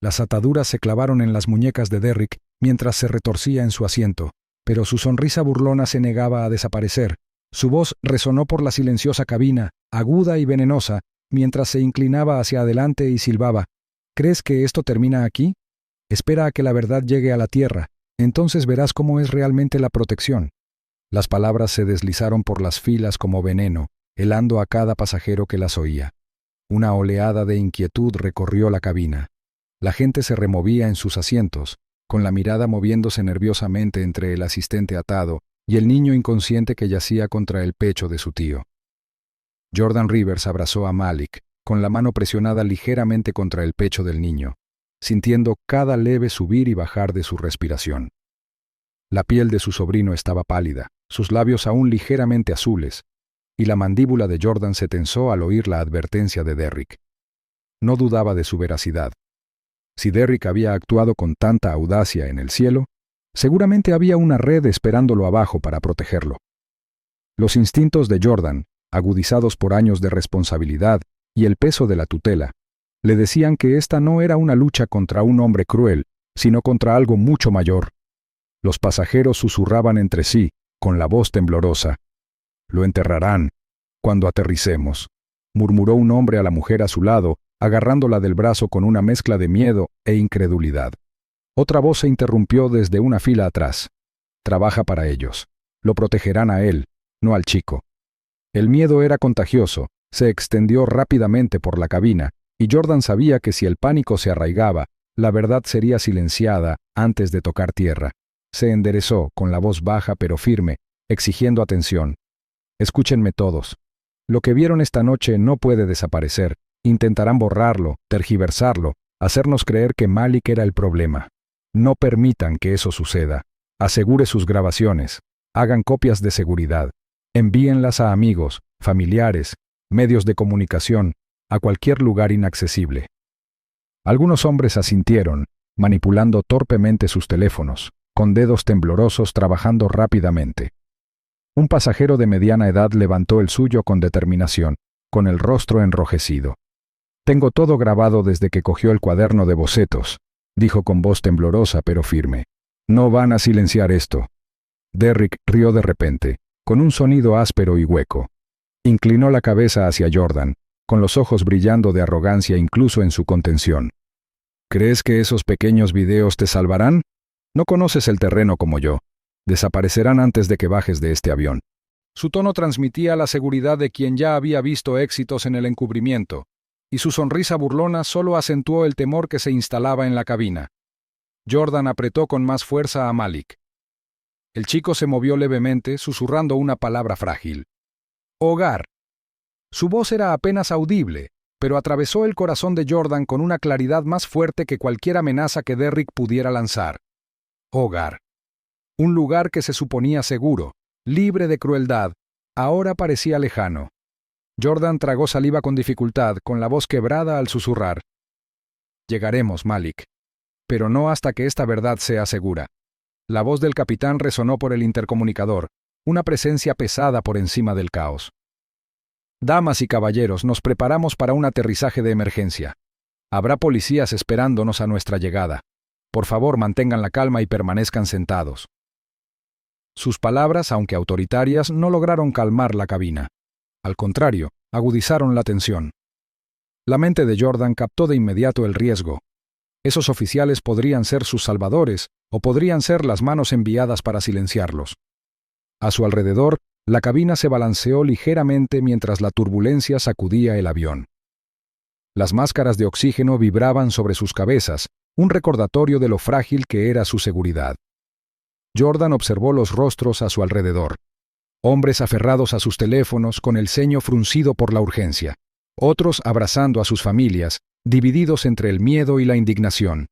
Las ataduras se clavaron en las muñecas de Derrick mientras se retorcía en su asiento, pero su sonrisa burlona se negaba a desaparecer. Su voz resonó por la silenciosa cabina, aguda y venenosa, mientras se inclinaba hacia adelante y silbaba. ¿Crees que esto termina aquí? Espera a que la verdad llegue a la tierra, entonces verás cómo es realmente la protección. Las palabras se deslizaron por las filas como veneno, helando a cada pasajero que las oía. Una oleada de inquietud recorrió la cabina. La gente se removía en sus asientos, con la mirada moviéndose nerviosamente entre el asistente atado y el niño inconsciente que yacía contra el pecho de su tío. Jordan Rivers abrazó a Malik, con la mano presionada ligeramente contra el pecho del niño, sintiendo cada leve subir y bajar de su respiración. La piel de su sobrino estaba pálida, sus labios aún ligeramente azules, y la mandíbula de Jordan se tensó al oír la advertencia de Derrick. No dudaba de su veracidad. Si Derrick había actuado con tanta audacia en el cielo, seguramente había una red esperándolo abajo para protegerlo. Los instintos de Jordan, agudizados por años de responsabilidad y el peso de la tutela, le decían que esta no era una lucha contra un hombre cruel, sino contra algo mucho mayor. Los pasajeros susurraban entre sí, con la voz temblorosa. «Lo enterrarán cuando aterricemos», murmuró un hombre a la mujer a su lado, agarrándola del brazo con una mezcla de miedo e incredulidad. Otra voz se interrumpió desde una fila atrás. «Trabaja para ellos. Lo protegerán a él, no al chico». El miedo era contagioso, se extendió rápidamente por la cabina, y Jordan sabía que si el pánico se arraigaba, la verdad sería silenciada antes de tocar tierra. Se enderezó, con la voz baja pero firme, exigiendo atención. «Escúchenme todos. Lo que vieron esta noche no puede desaparecer. Intentarán borrarlo, tergiversarlo, hacernos creer que Malik era el problema. No permitan que eso suceda. Asegure sus grabaciones. Hagan copias de seguridad. Envíenlas a amigos, familiares, medios de comunicación, a cualquier lugar inaccesible». Algunos hombres asintieron, manipulando torpemente sus teléfonos, con dedos temblorosos trabajando rápidamente. Un pasajero de mediana edad levantó el suyo con determinación, con el rostro enrojecido. «Tengo todo grabado desde que cogió el cuaderno de bocetos», dijo con voz temblorosa pero firme. «No van a silenciar esto». Derrick rió de repente, con un sonido áspero y hueco. Inclinó la cabeza hacia Jordan, con los ojos brillando de arrogancia incluso en su contención. «¿Crees que esos pequeños videos te salvarán? No conoces el terreno como yo. Desaparecerán antes de que bajes de este avión». Su tono transmitía la seguridad de quien ya había visto éxitos en el encubrimiento. y su sonrisa burlona solo acentuó el temor que se instalaba en la cabina. Jordan apretó con más fuerza a Malik. El chico se movió levemente, susurrando una palabra frágil. Hogar. Su voz era apenas audible, pero atravesó el corazón de Jordan con una claridad más fuerte que cualquier amenaza que Derrick pudiera lanzar. Hogar. Un lugar que se suponía seguro, libre de crueldad, ahora parecía lejano. Jordan tragó saliva con dificultad, con la voz quebrada al susurrar. Llegaremos, Malik. Pero no hasta que esta verdad sea segura. La voz del capitán resonó por el intercomunicador, una presencia pesada por encima del caos. Damas y caballeros, nos preparamos para un aterrizaje de emergencia. Habrá policías esperándonos a nuestra llegada. Por favor, mantengan la calma y permanezcan sentados. Sus palabras, aunque autoritarias, no lograron calmar la cabina. Al contrario, agudizaron la tensión. La mente de Jordan captó de inmediato el riesgo. Esos oficiales podrían ser sus salvadores, o podrían ser las manos enviadas para silenciarlos. A su alrededor, la cabina se balanceó ligeramente mientras la turbulencia sacudía el avión. Las máscaras de oxígeno vibraban sobre sus cabezas, un recordatorio de lo frágil que era su seguridad. Jordan observó los rostros a su alrededor. Hombres aferrados a sus teléfonos con el ceño fruncido por la urgencia. Otros abrazando a sus familias, divididos entre el miedo y la indignación.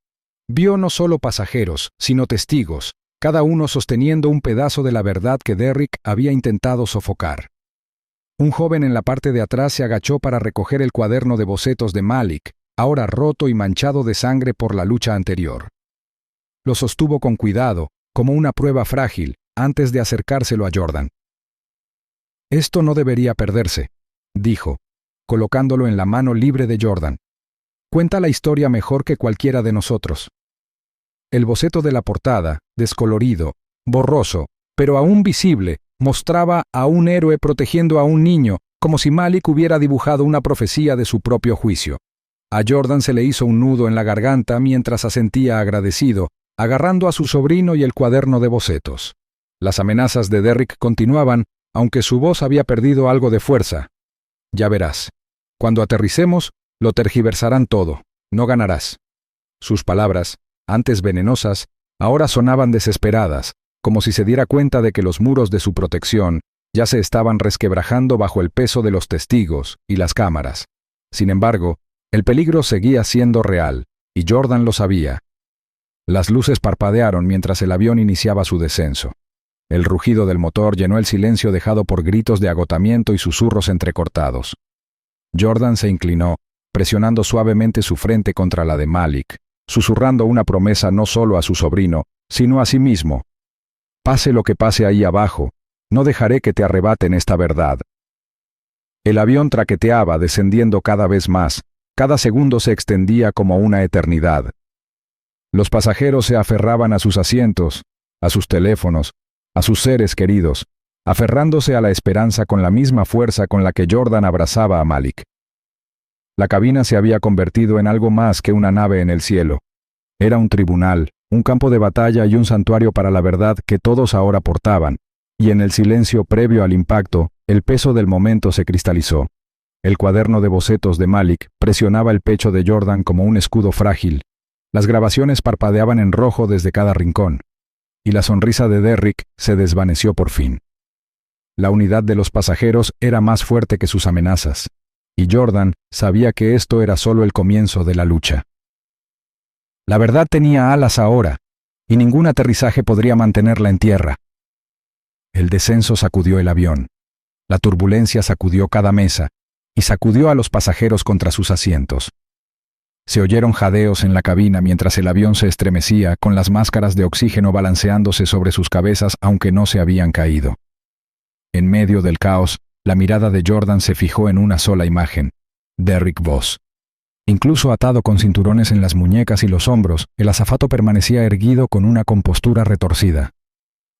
Vio no solo pasajeros, sino testigos, cada uno sosteniendo un pedazo de la verdad que Derrick había intentado sofocar. Un joven en la parte de atrás se agachó para recoger el cuaderno de bocetos de Malik, ahora roto y manchado de sangre por la lucha anterior. Lo sostuvo con cuidado, como una prueba frágil, antes de acercárselo a Jordan. Esto no debería perderse, dijo, colocándolo en la mano libre de Jordan. Cuenta la historia mejor que cualquiera de nosotros. El boceto de la portada, descolorido, borroso, pero aún visible, mostraba a un héroe protegiendo a un niño, como si Malik hubiera dibujado una profecía de su propio juicio. A Jordan se le hizo un nudo en la garganta mientras asentía agradecido, agarrando a su sobrino y el cuaderno de bocetos. Las amenazas de Derrick continuaban, aunque su voz había perdido algo de fuerza. Ya verás. Cuando aterricemos, lo tergiversarán todo. No ganarás. Sus palabras, antes venenosas, ahora sonaban desesperadas, como si se diera cuenta de que los muros de su protección ya se estaban resquebrajando bajo el peso de los testigos y las cámaras. Sin embargo, el peligro seguía siendo real, y Jordan lo sabía. Las luces parpadearon mientras el avión iniciaba su descenso. El rugido del motor llenó el silencio dejado por gritos de agotamiento y susurros entrecortados. Jordan se inclinó, presionando suavemente su frente contra la de Malik, susurrando una promesa no solo a su sobrino, sino a sí mismo. Pase lo que pase ahí abajo, no dejaré que te arrebaten esta verdad. El avión traqueteaba, descendiendo cada vez más, cada segundo se extendía como una eternidad. Los pasajeros se aferraban a sus asientos, a sus teléfonos, a sus seres queridos, aferrándose a la esperanza con la misma fuerza con la que Jordan abrazaba a Malik. La cabina se había convertido en algo más que una nave en el cielo. Era un tribunal, un campo de batalla y un santuario para la verdad que todos ahora portaban, y en el silencio previo al impacto, el peso del momento se cristalizó. El cuaderno de bocetos de Malik presionaba el pecho de Jordan como un escudo frágil. Las grabaciones parpadeaban en rojo desde cada rincón, y la sonrisa de Derrick se desvaneció por fin. La unidad de los pasajeros era más fuerte que sus amenazas, y Jordan sabía que esto era solo el comienzo de la lucha. La verdad tenía alas ahora, y ningún aterrizaje podría mantenerla en tierra. El descenso sacudió el avión. La turbulencia sacudió cada mesa, y sacudió a los pasajeros contra sus asientos. Se oyeron jadeos en la cabina mientras el avión se estremecía, con las máscaras de oxígeno balanceándose sobre sus cabezas aunque no se habían caído. En medio del caos, la mirada de Jordan se fijó en una sola imagen: Derrick Voss. Incluso atado con cinturones en las muñecas y los hombros, el azafato permanecía erguido con una compostura retorcida.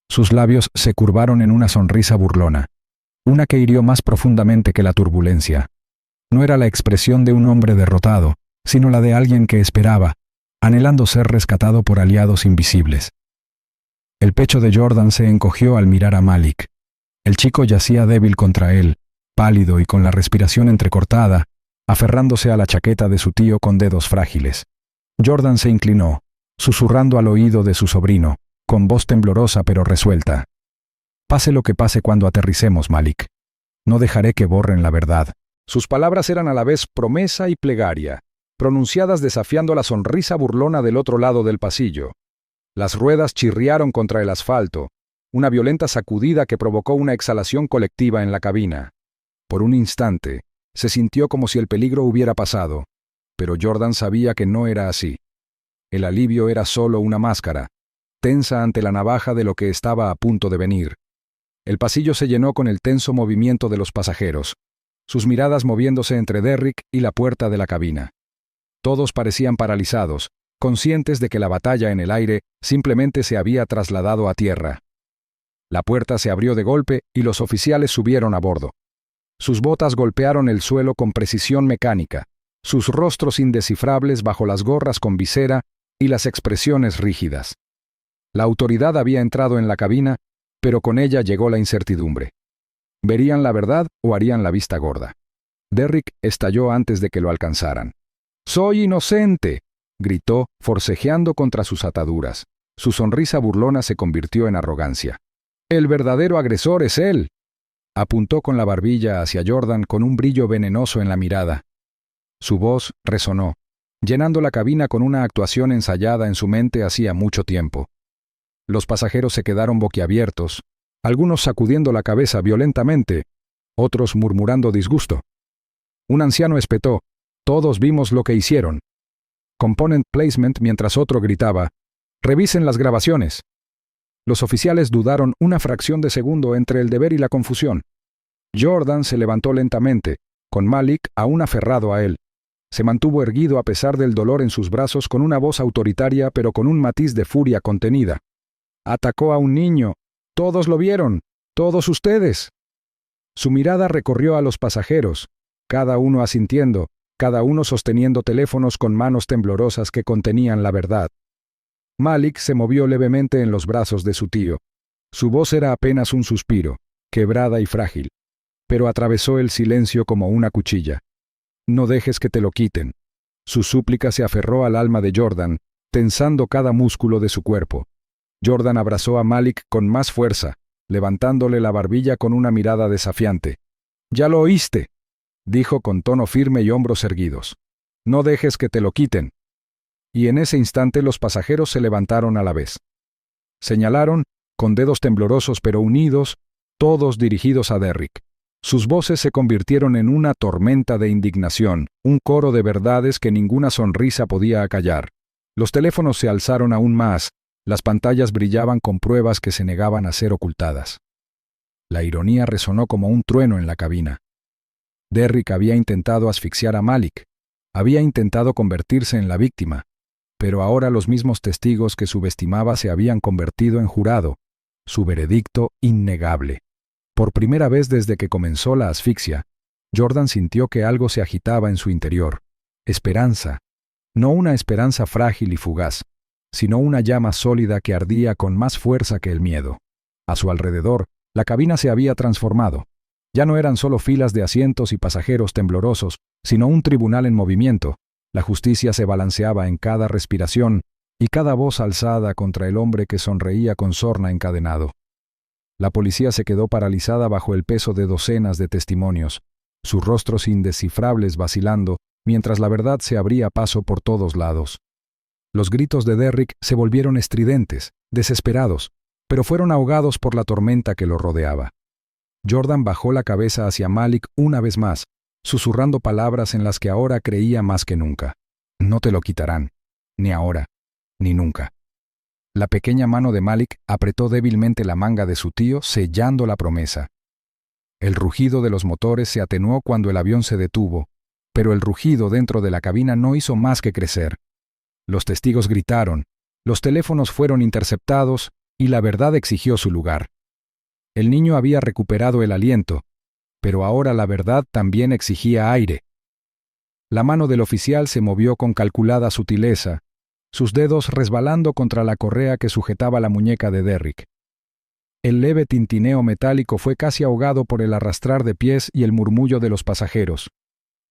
Sus labios se curvaron en una sonrisa burlona, una que hirió más profundamente que la turbulencia. No era la expresión de un hombre derrotado, sino la de alguien que esperaba, anhelando ser rescatado por aliados invisibles. El pecho de Jordan se encogió al mirar a Malik. El chico yacía débil contra él, pálido y con la respiración entrecortada, aferrándose a la chaqueta de su tío con dedos frágiles. Jordan se inclinó, susurrando al oído de su sobrino, con voz temblorosa pero resuelta. Pase lo que pase cuando aterricemos, Malik. No dejaré que borren la verdad. Sus palabras eran a la vez promesa y plegaria, pronunciadas desafiando la sonrisa burlona del otro lado del pasillo. Las ruedas chirriaron contra el asfalto, una violenta sacudida que provocó una exhalación colectiva en la cabina. Por un instante, se sintió como si el peligro hubiera pasado, pero Jordan sabía que no era así. El alivio era solo una máscara, tensa ante la navaja de lo que estaba a punto de venir. El pasillo se llenó con el tenso movimiento de los pasajeros, sus miradas moviéndose entre Derrick y la puerta de la cabina. Todos parecían paralizados, conscientes de que la batalla en el aire simplemente se había trasladado a tierra. La puerta se abrió de golpe y los oficiales subieron a bordo. Sus botas golpearon el suelo con precisión mecánica, sus rostros indescifrables bajo las gorras con visera y las expresiones rígidas. La autoridad había entrado en la cabina, pero con ella llegó la incertidumbre. ¿Verían la verdad o harían la vista gorda? Derrick estalló antes de que lo alcanzaran. «¡Soy inocente!», gritó, forcejeando contra sus ataduras. Su sonrisa burlona se convirtió en arrogancia. «El verdadero agresor es él». Apuntó con la barbilla hacia Jordan con un brillo venenoso en la mirada. Su voz resonó, llenando la cabina con una actuación ensayada en su mente hacía mucho tiempo. Los pasajeros se quedaron boquiabiertos, algunos sacudiendo la cabeza violentamente, otros murmurando disgusto. Un anciano espetó: «Todos vimos lo que hicieron». Component placement mientras otro gritaba: «Revisen las grabaciones». Los oficiales dudaron una fracción de segundo entre el deber y la confusión. Jordan se levantó lentamente, con Malik aún aferrado a él. Se mantuvo erguido a pesar del dolor en sus brazos con una voz autoritaria pero con un matiz de furia contenida. «Atacó a un niño. Todos lo vieron. Todos ustedes». Su mirada recorrió a los pasajeros, cada uno asintiendo, cada uno sosteniendo teléfonos con manos temblorosas que contenían la verdad. Malik se movió levemente en los brazos de su tío. Su voz era apenas un suspiro, quebrada y frágil, pero atravesó el silencio como una cuchilla. «No dejes que te lo quiten». Su súplica se aferró al alma de Jordan, tensando cada músculo de su cuerpo. Jordan abrazó a Malik con más fuerza, levantándole la barbilla con una mirada desafiante. «Ya lo oíste», dijo con tono firme y hombros erguidos. «No dejes que te lo quiten». Y en ese instante los pasajeros se levantaron a la vez. Señalaron, con dedos temblorosos pero unidos, todos dirigidos a Derrick. Sus voces se convirtieron en una tormenta de indignación, un coro de verdades que ninguna sonrisa podía acallar. Los teléfonos se alzaron aún más, las pantallas brillaban con pruebas que se negaban a ser ocultadas. La ironía resonó como un trueno en la cabina. Derrick había intentado asfixiar a Malik, había intentado convertirse en la víctima, pero ahora los mismos testigos que subestimaba se habían convertido en jurado, su veredicto innegable. Por primera vez desde que comenzó la asfixia, Jordan sintió que algo se agitaba en su interior. Esperanza. No una esperanza frágil y fugaz, sino una llama sólida que ardía con más fuerza que el miedo. A su alrededor, la cabina se había transformado. Ya no eran solo filas de asientos y pasajeros temblorosos, sino un tribunal en movimiento. La justicia se balanceaba en cada respiración y cada voz alzada contra el hombre que sonreía con sorna encadenado. La policía se quedó paralizada bajo el peso de docenas de testimonios, sus rostros indescifrables vacilando, mientras la verdad se abría paso por todos lados. Los gritos de Derrick se volvieron estridentes, desesperados, pero fueron ahogados por la tormenta que lo rodeaba. Jordan bajó la cabeza hacia Malik una vez más, susurrando palabras en las que ahora creía más que nunca. «No te lo quitarán, ni ahora, ni nunca». La pequeña mano de Malik apretó débilmente la manga de su tío, sellando la promesa. El rugido de los motores se atenuó cuando el avión se detuvo, pero el rugido dentro de la cabina no hizo más que crecer. Los testigos gritaron, los teléfonos fueron interceptados y la verdad exigió su lugar. El niño había recuperado el aliento, pero ahora la verdad también exigía aire. La mano del oficial se movió con calculada sutileza, sus dedos resbalando contra la correa que sujetaba la muñeca de Derrick. El leve tintineo metálico fue casi ahogado por el arrastrar de pies y el murmullo de los pasajeros.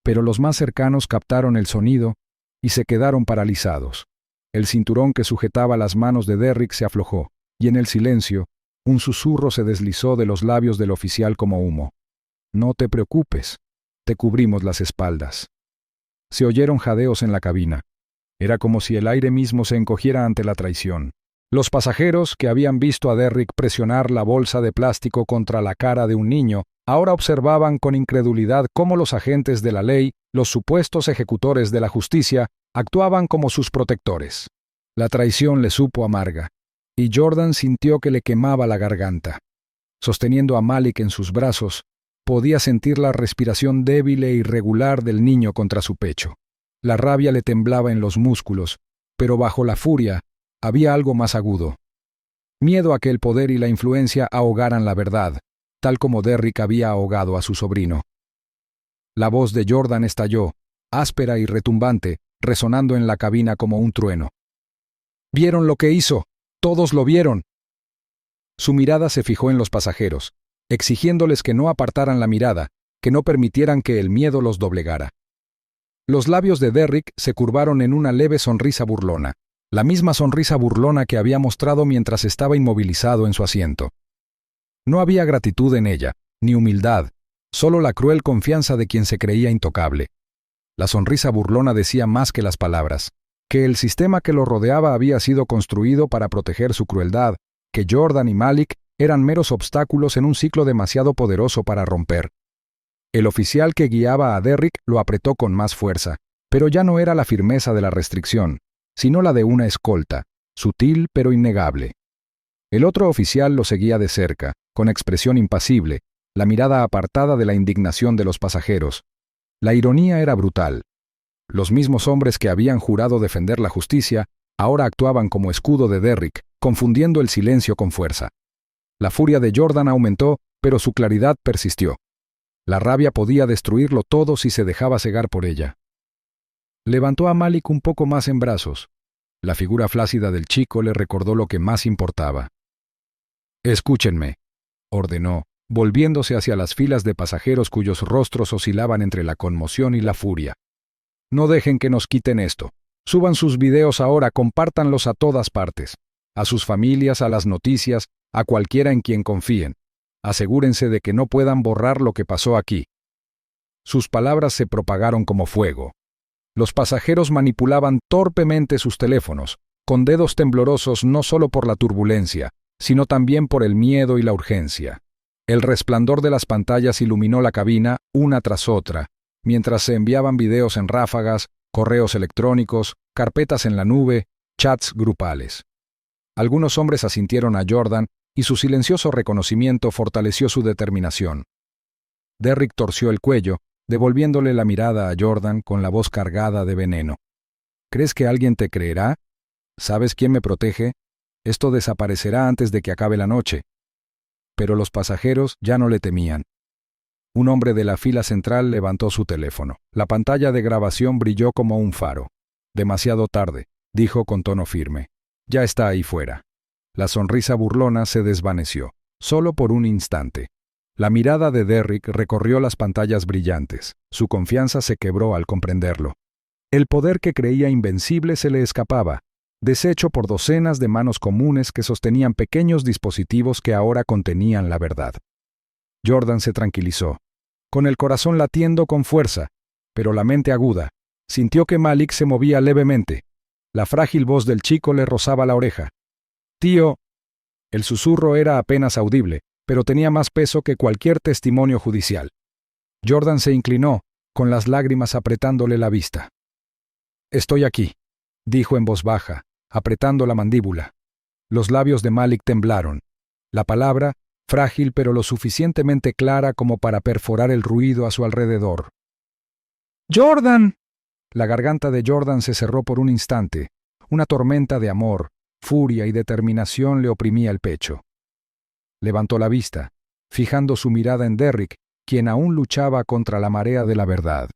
pero los más cercanos captaron el sonido y se quedaron paralizados. El cinturón que sujetaba las manos de Derrick se aflojó, y en el silencio, un susurro se deslizó de los labios del oficial como humo. «No te preocupes, te cubrimos las espaldas». Se oyeron jadeos en la cabina. Era como si el aire mismo se encogiera ante la traición. Los pasajeros, que habían visto a Derrick presionar la bolsa de plástico contra la cara de un niño, ahora observaban con incredulidad cómo los agentes de la ley, los supuestos ejecutores de la justicia, actuaban como sus protectores. La traición le supo amarga, y Jordan sintió que le quemaba la garganta. Sosteniendo a Malik en sus brazos, podía sentir la respiración débil e irregular del niño contra su pecho. La rabia le temblaba en los músculos, pero bajo la furia había algo más agudo. Miedo a que el poder y la influencia ahogaran la verdad, tal como Derrick había ahogado a su sobrino. La voz de Jordan estalló, áspera y retumbante, resonando en la cabina como un trueno. «¿Vieron lo que hizo? Todos lo vieron». Su mirada se fijó en los pasajeros, exigiéndoles que no apartaran la mirada, que no permitieran que el miedo los doblegara. Los labios de Derrick se curvaron en una leve sonrisa burlona, la misma sonrisa burlona que había mostrado mientras estaba inmovilizado en su asiento. No había gratitud en ella, ni humildad, solo la cruel confianza de quien se creía intocable. La sonrisa burlona decía más que las palabras, que el sistema que lo rodeaba había sido construido para proteger su crueldad, que Jordan y Malik eran meros obstáculos en un ciclo demasiado poderoso para romper. El oficial que guiaba a Derrick lo apretó con más fuerza, pero ya no era la firmeza de la restricción, sino la de una escolta, sutil pero innegable. El otro oficial lo seguía de cerca, con expresión impasible, la mirada apartada de la indignación de los pasajeros. La ironía era brutal. Los mismos hombres que habían jurado defender la justicia, ahora actuaban como escudo de Derrick, confundiendo el silencio con fuerza. La furia de Jordan aumentó, pero su claridad persistió. La rabia podía destruirlo todo si se dejaba cegar por ella. Levantó a Malik un poco más en brazos. La figura flácida del chico le recordó lo que más importaba. «Escúchenme», ordenó, volviéndose hacia las filas de pasajeros cuyos rostros oscilaban entre la conmoción y la furia. «No dejen que nos quiten esto. Suban sus videos ahora, compártanlos a todas partes. A sus familias, a las noticias, a cualquiera en quien confíen. Asegúrense de que no puedan borrar lo que pasó aquí». Sus palabras se propagaron como fuego. Los pasajeros manipulaban torpemente sus teléfonos, con dedos temblorosos no solo por la turbulencia, sino también por el miedo y la urgencia. El resplandor de las pantallas iluminó la cabina, una tras otra, mientras se enviaban videos en ráfagas, correos electrónicos, carpetas en la nube, chats grupales. Algunos hombres asintieron a Jordan y su silencioso reconocimiento fortaleció su determinación. Derrick torció el cuello, devolviéndole la mirada a Jordan con la voz cargada de veneno. «¿Crees que alguien te creerá? ¿Sabes quién me protege? Esto desaparecerá antes de que acabe la noche». Pero los pasajeros ya no le temían. Un hombre de la fila central levantó su teléfono. La pantalla de grabación brilló como un faro. «Demasiado tarde», dijo con tono firme. «Ya está ahí fuera». La sonrisa burlona se desvaneció, solo por un instante. La mirada de Derrick recorrió las pantallas brillantes. Su confianza se quebró al comprenderlo. El poder que creía invencible se le escapaba, deshecho por docenas de manos comunes que sostenían pequeños dispositivos que ahora contenían la verdad. Jordan se tranquilizó, con el corazón latiendo con fuerza, pero la mente aguda. Sintió que Malik se movía levemente. La frágil voz del chico le rozaba la oreja. «Tío». El susurro era apenas audible, pero tenía más peso que cualquier testimonio judicial. Jordan se inclinó, con las lágrimas apretándole la vista. «Estoy aquí», dijo en voz baja, apretando la mandíbula. Los labios de Malik temblaron. La palabra, frágil pero lo suficientemente clara como para perforar el ruido a su alrededor. «¡Jordan!». La garganta de Jordan se cerró por un instante. Una tormenta de amor, furia y determinación le oprimía el pecho. Levantó la vista, fijando su mirada en Derrick, quien aún luchaba contra la marea de la verdad.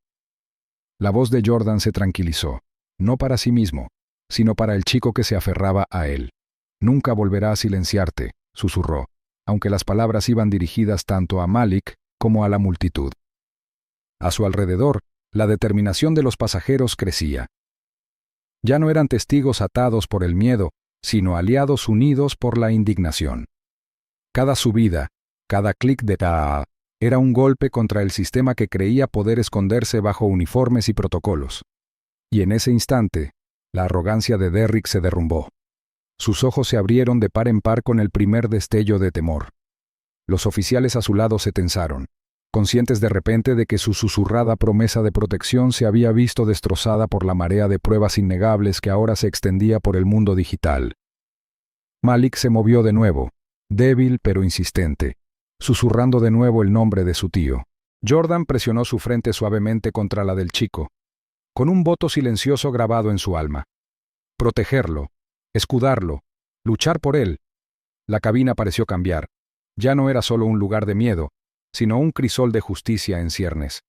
La voz de Jordan se tranquilizó, no para sí mismo, sino para el chico que se aferraba a él. «Nunca volverá a silenciarte», susurró, aunque las palabras iban dirigidas tanto a Malik como a la multitud. A su alrededor, La determinación de los pasajeros crecía. Ya no eran testigos atados por el miedo, sino aliados unidos por la indignación. Cada subida, cada clic de TA era un golpe contra el sistema que creía poder esconderse bajo uniformes y protocolos. Y en ese instante, la arrogancia de Derrick se derrumbó. Sus ojos se abrieron de par en par con el primer destello de temor. Los oficiales a su lado se tensaron, conscientes de repente de que su susurrada promesa de protección se había visto destrozada por la marea de pruebas innegables que ahora se extendía por el mundo digital. Malik se movió de nuevo, débil pero insistente, susurrando de nuevo el nombre de su tío. Jordan presionó su frente suavemente contra la del chico, con un voto silencioso grabado en su alma. Protegerlo, escudarlo, luchar por él. La cabina pareció cambiar. Ya no era solo un lugar de miedo, sino un crisol de justicia en ciernes.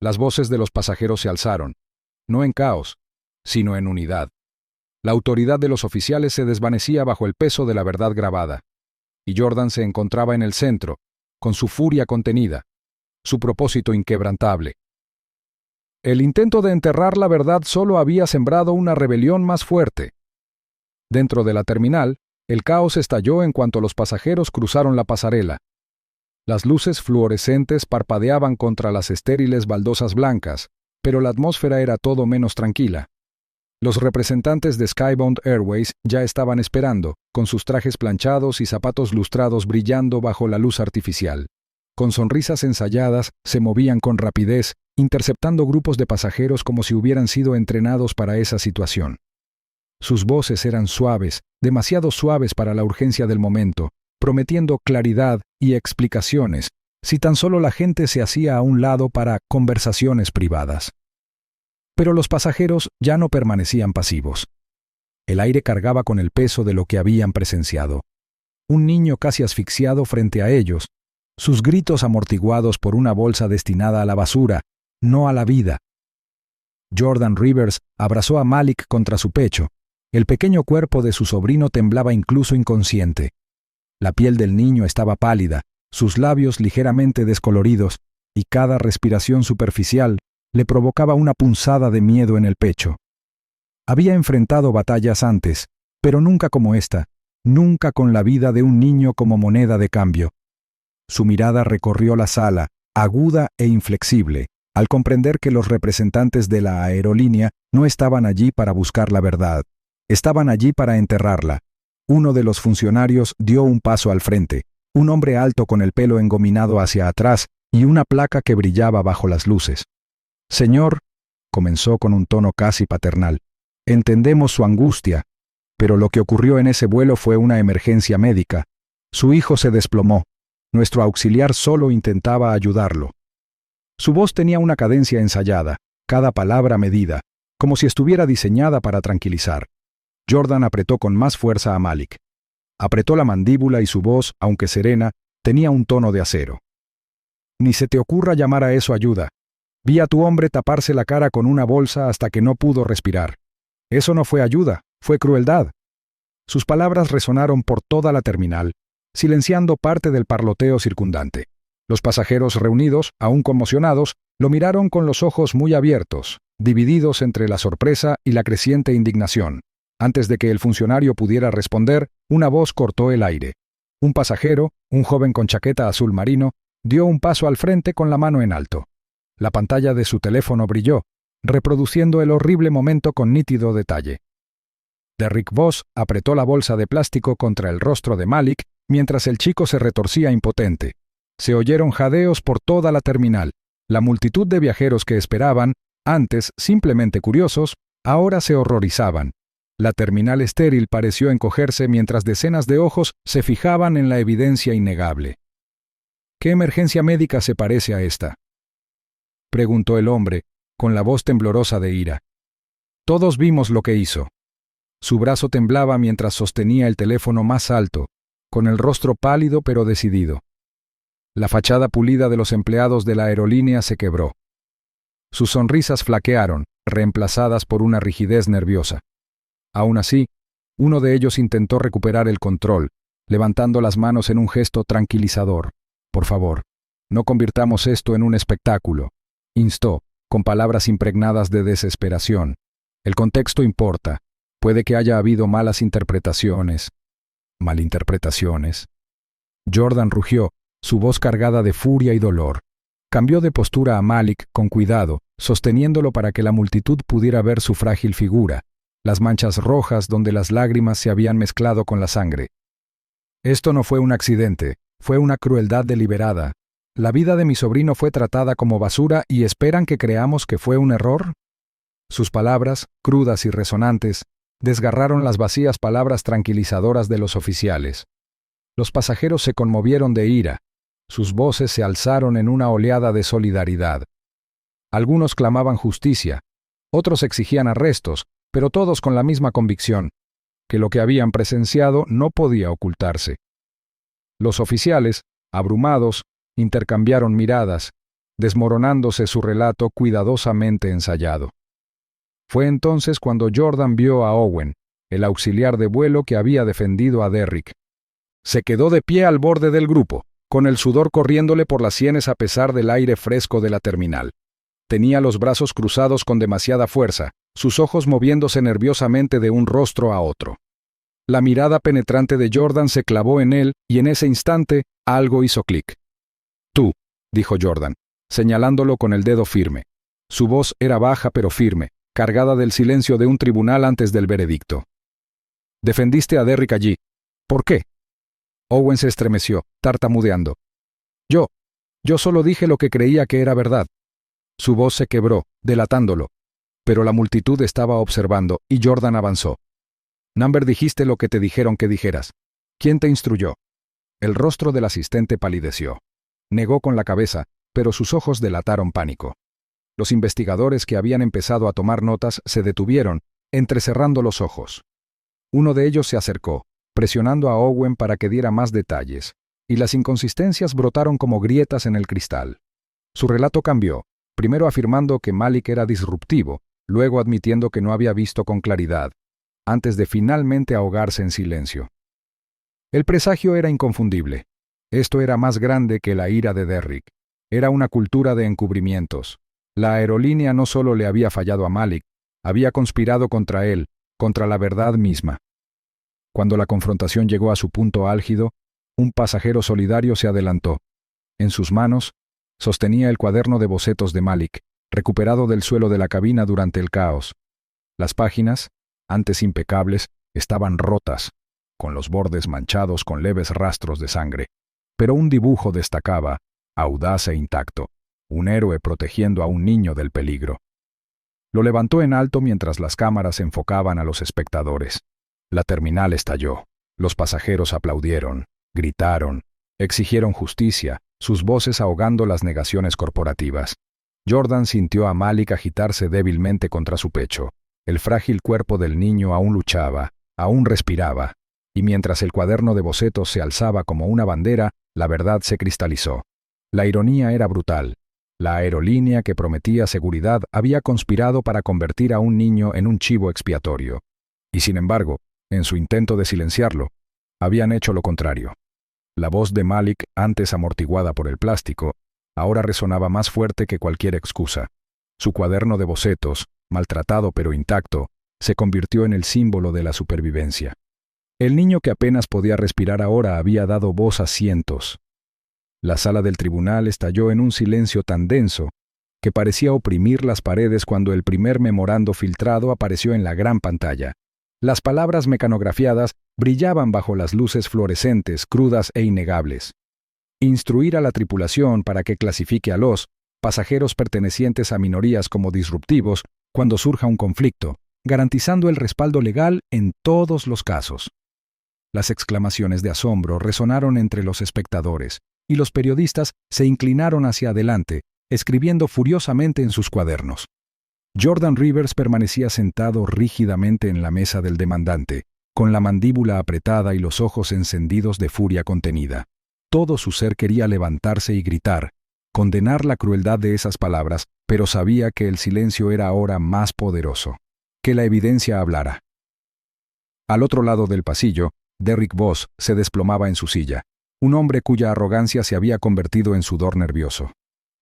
Las voces de los pasajeros se alzaron, no en caos, sino en unidad. La autoridad de los oficiales se desvanecía bajo el peso de la verdad grabada, y Jordan se encontraba en el centro, con su furia contenida, su propósito inquebrantable. El intento de enterrar la verdad solo había sembrado una rebelión más fuerte. Dentro de la terminal, el caos estalló en cuanto los pasajeros cruzaron la pasarela. Las luces fluorescentes parpadeaban contra las estériles baldosas blancas, pero la atmósfera era todo menos tranquila. Los representantes de Skybound Airways ya estaban esperando, con sus trajes planchados y zapatos lustrados brillando bajo la luz artificial. Con sonrisas ensayadas, se movían con rapidez, interceptando grupos de pasajeros como si hubieran sido entrenados para esa situación. Sus voces eran suaves, demasiado suaves para la urgencia del momento, prometiendo claridad y explicaciones, si tan solo la gente se hacía a un lado para conversaciones privadas. Pero los pasajeros ya no permanecían pasivos. El aire cargaba con el peso de lo que habían presenciado. Un niño casi asfixiado frente a ellos, sus gritos amortiguados por una bolsa destinada a la basura, no a la vida. Jordan Rivers abrazó a Malik contra su pecho. El pequeño cuerpo de su sobrino temblaba incluso inconsciente. La piel del niño estaba pálida, sus labios ligeramente descoloridos, y cada respiración superficial le provocaba una punzada de miedo en el pecho. Había enfrentado batallas antes, pero nunca como esta, nunca con la vida de un niño como moneda de cambio. Su mirada recorrió la sala, aguda e inflexible, al comprender que los representantes de la aerolínea no estaban allí para buscar la verdad. Estaban allí para enterrarla. Uno de los funcionarios dio un paso al frente, un hombre alto con el pelo engominado hacia atrás y una placa que brillaba bajo las luces. «Señor», comenzó con un tono casi paternal, «entendemos su angustia, pero lo que ocurrió en ese vuelo fue una emergencia médica. Su hijo se desplomó. Nuestro auxiliar solo intentaba ayudarlo». Su voz tenía una cadencia ensayada, cada palabra medida, como si estuviera diseñada para tranquilizar. Jordan apretó con más fuerza a Malik. Apretó la mandíbula y su voz, aunque serena, tenía un tono de acero. «Ni se te ocurra llamar a eso ayuda. Vi a tu hombre taparse la cara con una bolsa hasta que no pudo respirar. Eso no fue ayuda, fue crueldad». Sus palabras resonaron por toda la terminal, silenciando parte del parloteo circundante. Los pasajeros reunidos, aún conmocionados, lo miraron con los ojos muy abiertos, divididos entre la sorpresa y la creciente indignación. Antes de que el funcionario pudiera responder, una voz cortó el aire. Un pasajero, un joven con chaqueta azul marino, dio un paso al frente con la mano en alto. La pantalla de su teléfono brilló, reproduciendo el horrible momento con nítido detalle. Derrick Voss apretó la bolsa de plástico contra el rostro de Malik mientras el chico se retorcía impotente. Se oyeron jadeos por toda la terminal. La multitud de viajeros que esperaban, antes simplemente curiosos, ahora se horrorizaban. La terminal estéril pareció encogerse mientras decenas de ojos se fijaban en la evidencia innegable. «¿Qué emergencia médica se parece a esta?», preguntó el hombre, con la voz temblorosa de ira. Todos vimos lo que hizo. Su brazo temblaba mientras sostenía el teléfono más alto, con el rostro pálido pero decidido. La fachada pulida de los empleados de la aerolínea se quebró. Sus sonrisas flaquearon, reemplazadas por una rigidez nerviosa. Aún así, uno de ellos intentó recuperar el control, levantando las manos en un gesto tranquilizador. «Por favor, no convirtamos esto en un espectáculo», instó, con palabras impregnadas de desesperación. El contexto importa. Puede que haya habido malas interpretaciones. Malinterpretaciones. Jordan rugió, su voz cargada de furia y dolor. Cambió de postura a Malik con cuidado, sosteniéndolo para que la multitud pudiera ver su frágil figura, las manchas rojas donde las lágrimas se habían mezclado con la sangre. Esto no fue un accidente, fue una crueldad deliberada. ¿La vida de mi sobrino fue tratada como basura y esperan que creamos que fue un error? Sus palabras, crudas y resonantes, desgarraron las vacías palabras tranquilizadoras de los oficiales. Los pasajeros se conmovieron de ira. Sus voces se alzaron en una oleada de solidaridad. Algunos clamaban justicia, otros exigían arrestos, pero todos con la misma convicción, que lo que habían presenciado no podía ocultarse. Los oficiales, abrumados, intercambiaron miradas, desmoronándose su relato cuidadosamente ensayado. Fue entonces cuando Jordan vio a Owen, el auxiliar de vuelo que había defendido a Derrick. Se quedó de pie al borde del grupo, con el sudor corriéndole por las sienes a pesar del aire fresco de la terminal. Tenía los brazos cruzados con demasiada fuerza, sus ojos moviéndose nerviosamente de un rostro a otro. La mirada penetrante de Jordan se clavó en él y en ese instante algo hizo clic. «Tú», dijo Jordan, señalándolo con el dedo firme. Su voz era baja pero firme, cargada del silencio de un tribunal antes del veredicto. «Defendiste a Derrick allí. ¿Por qué?» Owen se estremeció, tartamudeando. Yo solo dije lo que creía que era verdad». Su voz se quebró, delatándolo. Pero la multitud estaba observando, y Jordan avanzó. «Number, dijiste lo que te dijeron que dijeras. ¿Quién te instruyó?» El rostro del asistente palideció. Negó con la cabeza, pero sus ojos delataron pánico. Los investigadores que habían empezado a tomar notas se detuvieron, entrecerrando los ojos. Uno de ellos se acercó, presionando a Owen para que diera más detalles, y las inconsistencias brotaron como grietas en el cristal. Su relato cambió, primero afirmando que Malik era disruptivo, luego admitiendo que no había visto con claridad, antes de finalmente ahogarse en silencio. El presagio era inconfundible. Esto era más grande que la ira de Derrick. Era una cultura de encubrimientos. La aerolínea no solo le había fallado a Malik, había conspirado contra él, contra la verdad misma. Cuando la confrontación llegó a su punto álgido, un pasajero solidario se adelantó. En sus manos, sostenía el cuaderno de bocetos de Malik, recuperado del suelo de la cabina durante el caos. Las páginas, antes impecables, estaban rotas, con los bordes manchados con leves rastros de sangre. Pero un dibujo destacaba, audaz e intacto, un héroe protegiendo a un niño del peligro. Lo levantó en alto mientras las cámaras enfocaban a los espectadores. La terminal estalló. Los pasajeros aplaudieron, gritaron, exigieron justicia, sus voces ahogando las negaciones corporativas. Jordan sintió a Malik agitarse débilmente contra su pecho. El frágil cuerpo del niño aún luchaba, aún respiraba, y mientras el cuaderno de bocetos se alzaba como una bandera, la verdad se cristalizó. La ironía era brutal. La aerolínea que prometía seguridad había conspirado para convertir a un niño en un chivo expiatorio. Y sin embargo, en su intento de silenciarlo, habían hecho lo contrario. La voz de Malik, antes amortiguada por el plástico, ahora resonaba más fuerte que cualquier excusa. Su cuaderno de bocetos, maltratado pero intacto, se convirtió en el símbolo de la supervivencia. El niño que apenas podía respirar ahora había dado voz a cientos. La sala del tribunal estalló en un silencio tan denso que parecía oprimir las paredes cuando el primer memorando filtrado apareció en la gran pantalla. Las palabras mecanografiadas brillaban bajo las luces fluorescentes, crudas e innegables. Instruir a la tripulación para que clasifique a los pasajeros pertenecientes a minorías como disruptivos cuando surja un conflicto, garantizando el respaldo legal en todos los casos. Las exclamaciones de asombro resonaron entre los espectadores, y los periodistas se inclinaron hacia adelante, escribiendo furiosamente en sus cuadernos. Jordan Rivers permanecía sentado rígidamente en la mesa del demandante, con la mandíbula apretada y los ojos encendidos de furia contenida. Todo su ser quería levantarse y gritar, condenar la crueldad de esas palabras, pero sabía que el silencio era ahora más poderoso. Que la evidencia hablara. Al otro lado del pasillo, Derrick Voss se desplomaba en su silla, un hombre cuya arrogancia se había convertido en sudor nervioso.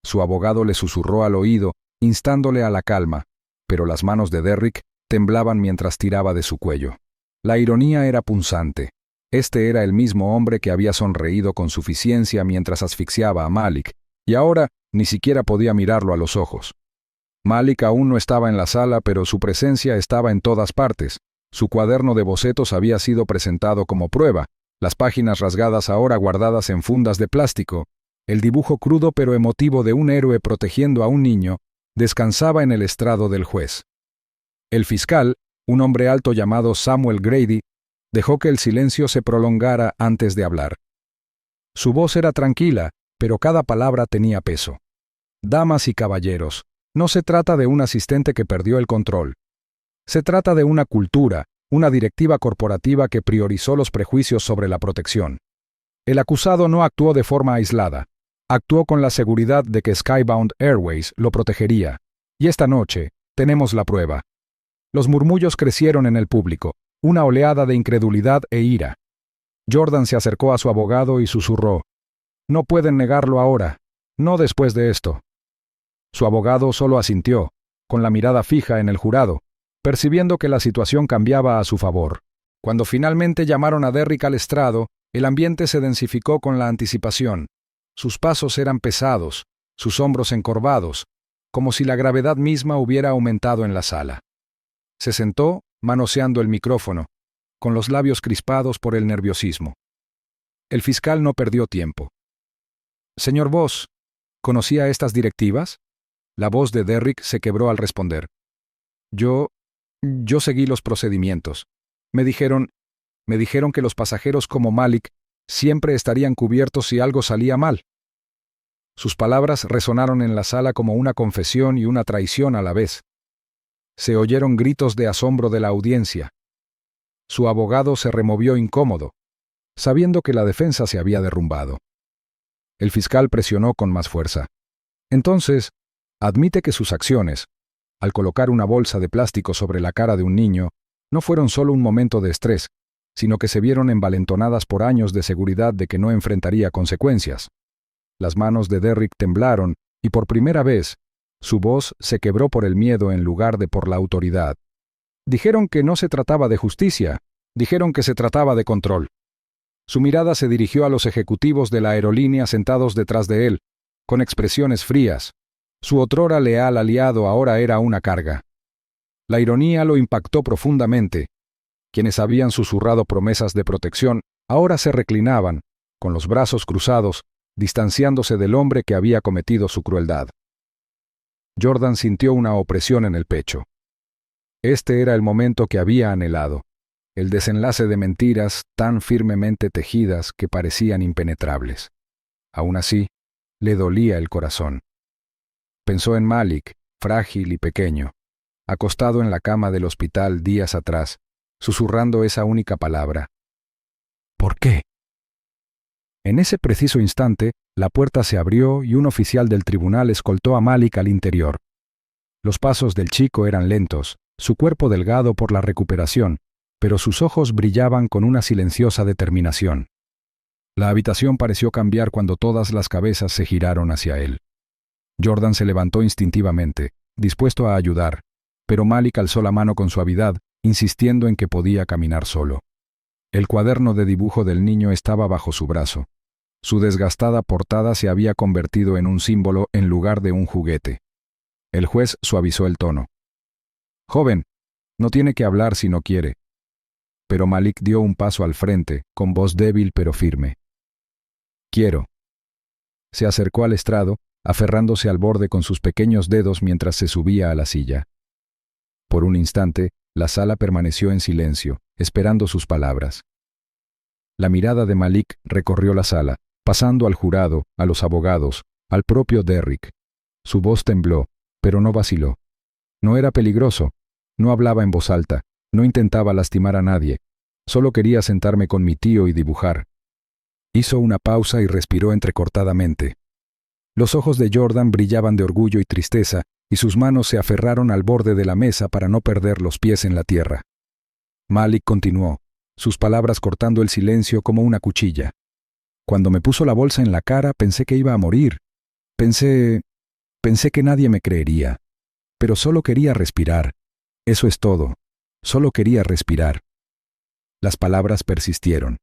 Su abogado le susurró al oído instándole a la calma, pero las manos de Derrick temblaban mientras tiraba de su cuello. La ironía era punzante. Este era el mismo hombre que había sonreído con suficiencia mientras asfixiaba a Malik, y ahora ni siquiera podía mirarlo a los ojos. Malik aún no estaba en la sala, pero su presencia estaba en todas partes. Su cuaderno de bocetos había sido presentado como prueba, las páginas rasgadas ahora guardadas en fundas de plástico. El dibujo crudo pero emotivo de un héroe protegiendo a un niño descansaba en el estrado del juez. El fiscal, un hombre alto llamado Samuel Grady, dejó que el silencio se prolongara antes de hablar. Su voz era tranquila, pero cada palabra tenía peso. Damas y caballeros, no se trata de un asistente que perdió el control. Se trata de una cultura, una directiva corporativa que priorizó los prejuicios sobre la protección. El acusado no actuó de forma aislada. Actuó con la seguridad de que Skybound Airways lo protegería. Y esta noche, tenemos la prueba. Los murmullos crecieron en el público, una oleada de incredulidad e ira. Jordan se acercó a su abogado y susurró: «No pueden negarlo ahora, no después de esto». Su abogado solo asintió, con la mirada fija en el jurado, percibiendo que la situación cambiaba a su favor. Cuando finalmente llamaron a Derrick al estrado, el ambiente se densificó con la anticipación. Sus pasos eran pesados, sus hombros encorvados, como si la gravedad misma hubiera aumentado en la sala. Se sentó, manoseando el micrófono, con los labios crispados por el nerviosismo. El fiscal no perdió tiempo. «Señor Voss, ¿conocía estas directivas?». La voz de Derrick se quebró al responder. Yo seguí los procedimientos. Me dijeron que los pasajeros como Malik siempre estarían cubiertos si algo salía mal». Sus palabras resonaron en la sala como una confesión y una traición a la vez. Se oyeron gritos de asombro de la audiencia. Su abogado se removió incómodo, sabiendo que la defensa se había derrumbado. El fiscal presionó con más fuerza. «Entonces, admite que sus acciones, al colocar una bolsa de plástico sobre la cara de un niño, no fueron solo un momento de estrés, sino que se vieron envalentonadas por años de seguridad de que no enfrentaría consecuencias». Las manos de Derrick temblaron y por primera vez, su voz se quebró por el miedo en lugar de por la autoridad. Dijeron que no se trataba de justicia, dijeron que se trataba de control. Su mirada se dirigió a los ejecutivos de la aerolínea sentados detrás de él, con expresiones frías. Su otrora leal aliado ahora era una carga. La ironía lo impactó profundamente. Quienes habían susurrado promesas de protección ahora se reclinaban, con los brazos cruzados, distanciándose del hombre que había cometido su crueldad. Jordan sintió una opresión en el pecho. Este era el momento que había anhelado, el desenlace de mentiras tan firmemente tejidas que parecían impenetrables. Aún así, le dolía el corazón. Pensó en Malik, frágil y pequeño, acostado en la cama del hospital días atrás, susurrando esa única palabra: «¿Por qué?». En ese preciso instante, la puerta se abrió y un oficial del tribunal escoltó a Malik al interior. Los pasos del chico eran lentos, su cuerpo delgado por la recuperación, pero sus ojos brillaban con una silenciosa determinación. La habitación pareció cambiar cuando todas las cabezas se giraron hacia él. Jordan se levantó instintivamente, dispuesto a ayudar, pero Malik alzó la mano con suavidad, insistiendo en que podía caminar solo. El cuaderno de dibujo del niño estaba bajo su brazo. Su desgastada portada se había convertido en un símbolo en lugar de un juguete. El juez suavizó el tono. «Joven, no tiene que hablar si no quiere». Pero Malik dio un paso al frente, con voz débil pero firme. «Quiero». Se acercó al estrado, aferrándose al borde con sus pequeños dedos mientras se subía a la silla. Por un instante, la sala permaneció en silencio, esperando sus palabras. La mirada de Malik recorrió la sala, pasando al jurado, a los abogados, al propio Derrick. Su voz tembló, pero no vaciló. No era peligroso, no hablaba en voz alta, no intentaba lastimar a nadie, solo quería sentarme con mi tío y dibujar. Hizo una pausa y respiró entrecortadamente. Los ojos de Jordan brillaban de orgullo y tristeza, y sus manos se aferraron al borde de la mesa para no perder los pies en la tierra. Malik continuó, sus palabras cortando el silencio como una cuchilla. Cuando me puso la bolsa en la cara pensé que iba a morir. Pensé que nadie me creería. Pero solo quería respirar. Eso es todo. Solo quería respirar. Las palabras persistieron,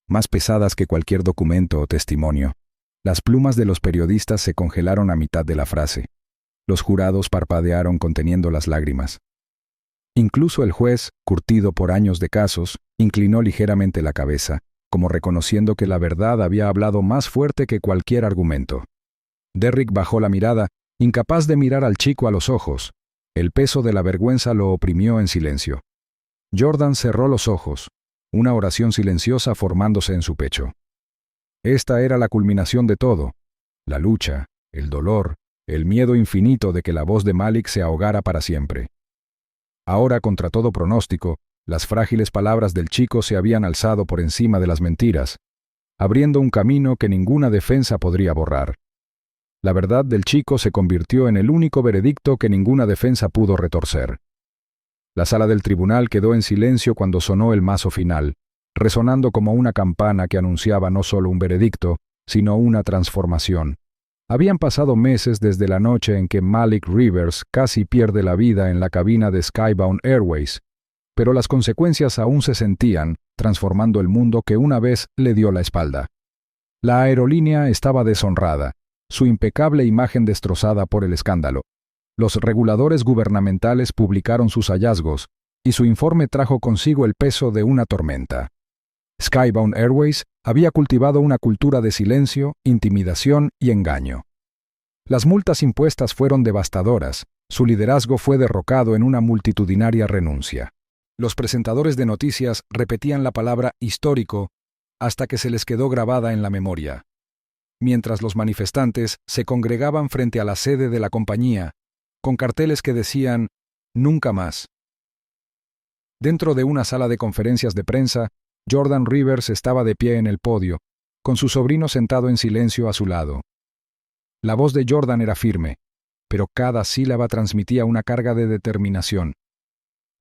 más pesadas que cualquier documento o testimonio. Las plumas de los periodistas se congelaron a mitad de la frase. Los jurados parpadearon conteniendo las lágrimas. Incluso el juez, curtido por años de casos, inclinó ligeramente la cabeza, como reconociendo que la verdad había hablado más fuerte que cualquier argumento. Derrick bajó la mirada, incapaz de mirar al chico a los ojos. El peso de la vergüenza lo oprimió en silencio. Jordan cerró los ojos, una oración silenciosa formándose en su pecho. Esta era la culminación de todo: la lucha, el dolor, el miedo infinito de que la voz de Malik se ahogara para siempre. Ahora, contra todo pronóstico, las frágiles palabras del chico se habían alzado por encima de las mentiras, abriendo un camino que ninguna defensa podría borrar. La verdad del chico se convirtió en el único veredicto que ninguna defensa pudo retorcer. La sala del tribunal quedó en silencio cuando sonó el mazo final, resonando como una campana que anunciaba no solo un veredicto, sino una transformación. Habían pasado meses desde la noche en que Malik Rivers casi pierde la vida en la cabina de Skybound Airways, pero las consecuencias aún se sentían, transformando el mundo que una vez le dio la espalda. La aerolínea estaba deshonrada, su impecable imagen destrozada por el escándalo. Los reguladores gubernamentales publicaron sus hallazgos, y su informe trajo consigo el peso de una tormenta. Skybound Airways había cultivado una cultura de silencio, intimidación y engaño. Las multas impuestas fueron devastadoras, su liderazgo fue derrocado en una multitudinaria renuncia. Los presentadores de noticias repetían la palabra histórico hasta que se les quedó grabada en la memoria. Mientras los manifestantes se congregaban frente a la sede de la compañía, con carteles que decían «Nunca más». Dentro de una sala de conferencias de prensa, Jordan Rivers estaba de pie en el podio, con su sobrino sentado en silencio a su lado. La voz de Jordan era firme, pero cada sílaba transmitía una carga de determinación.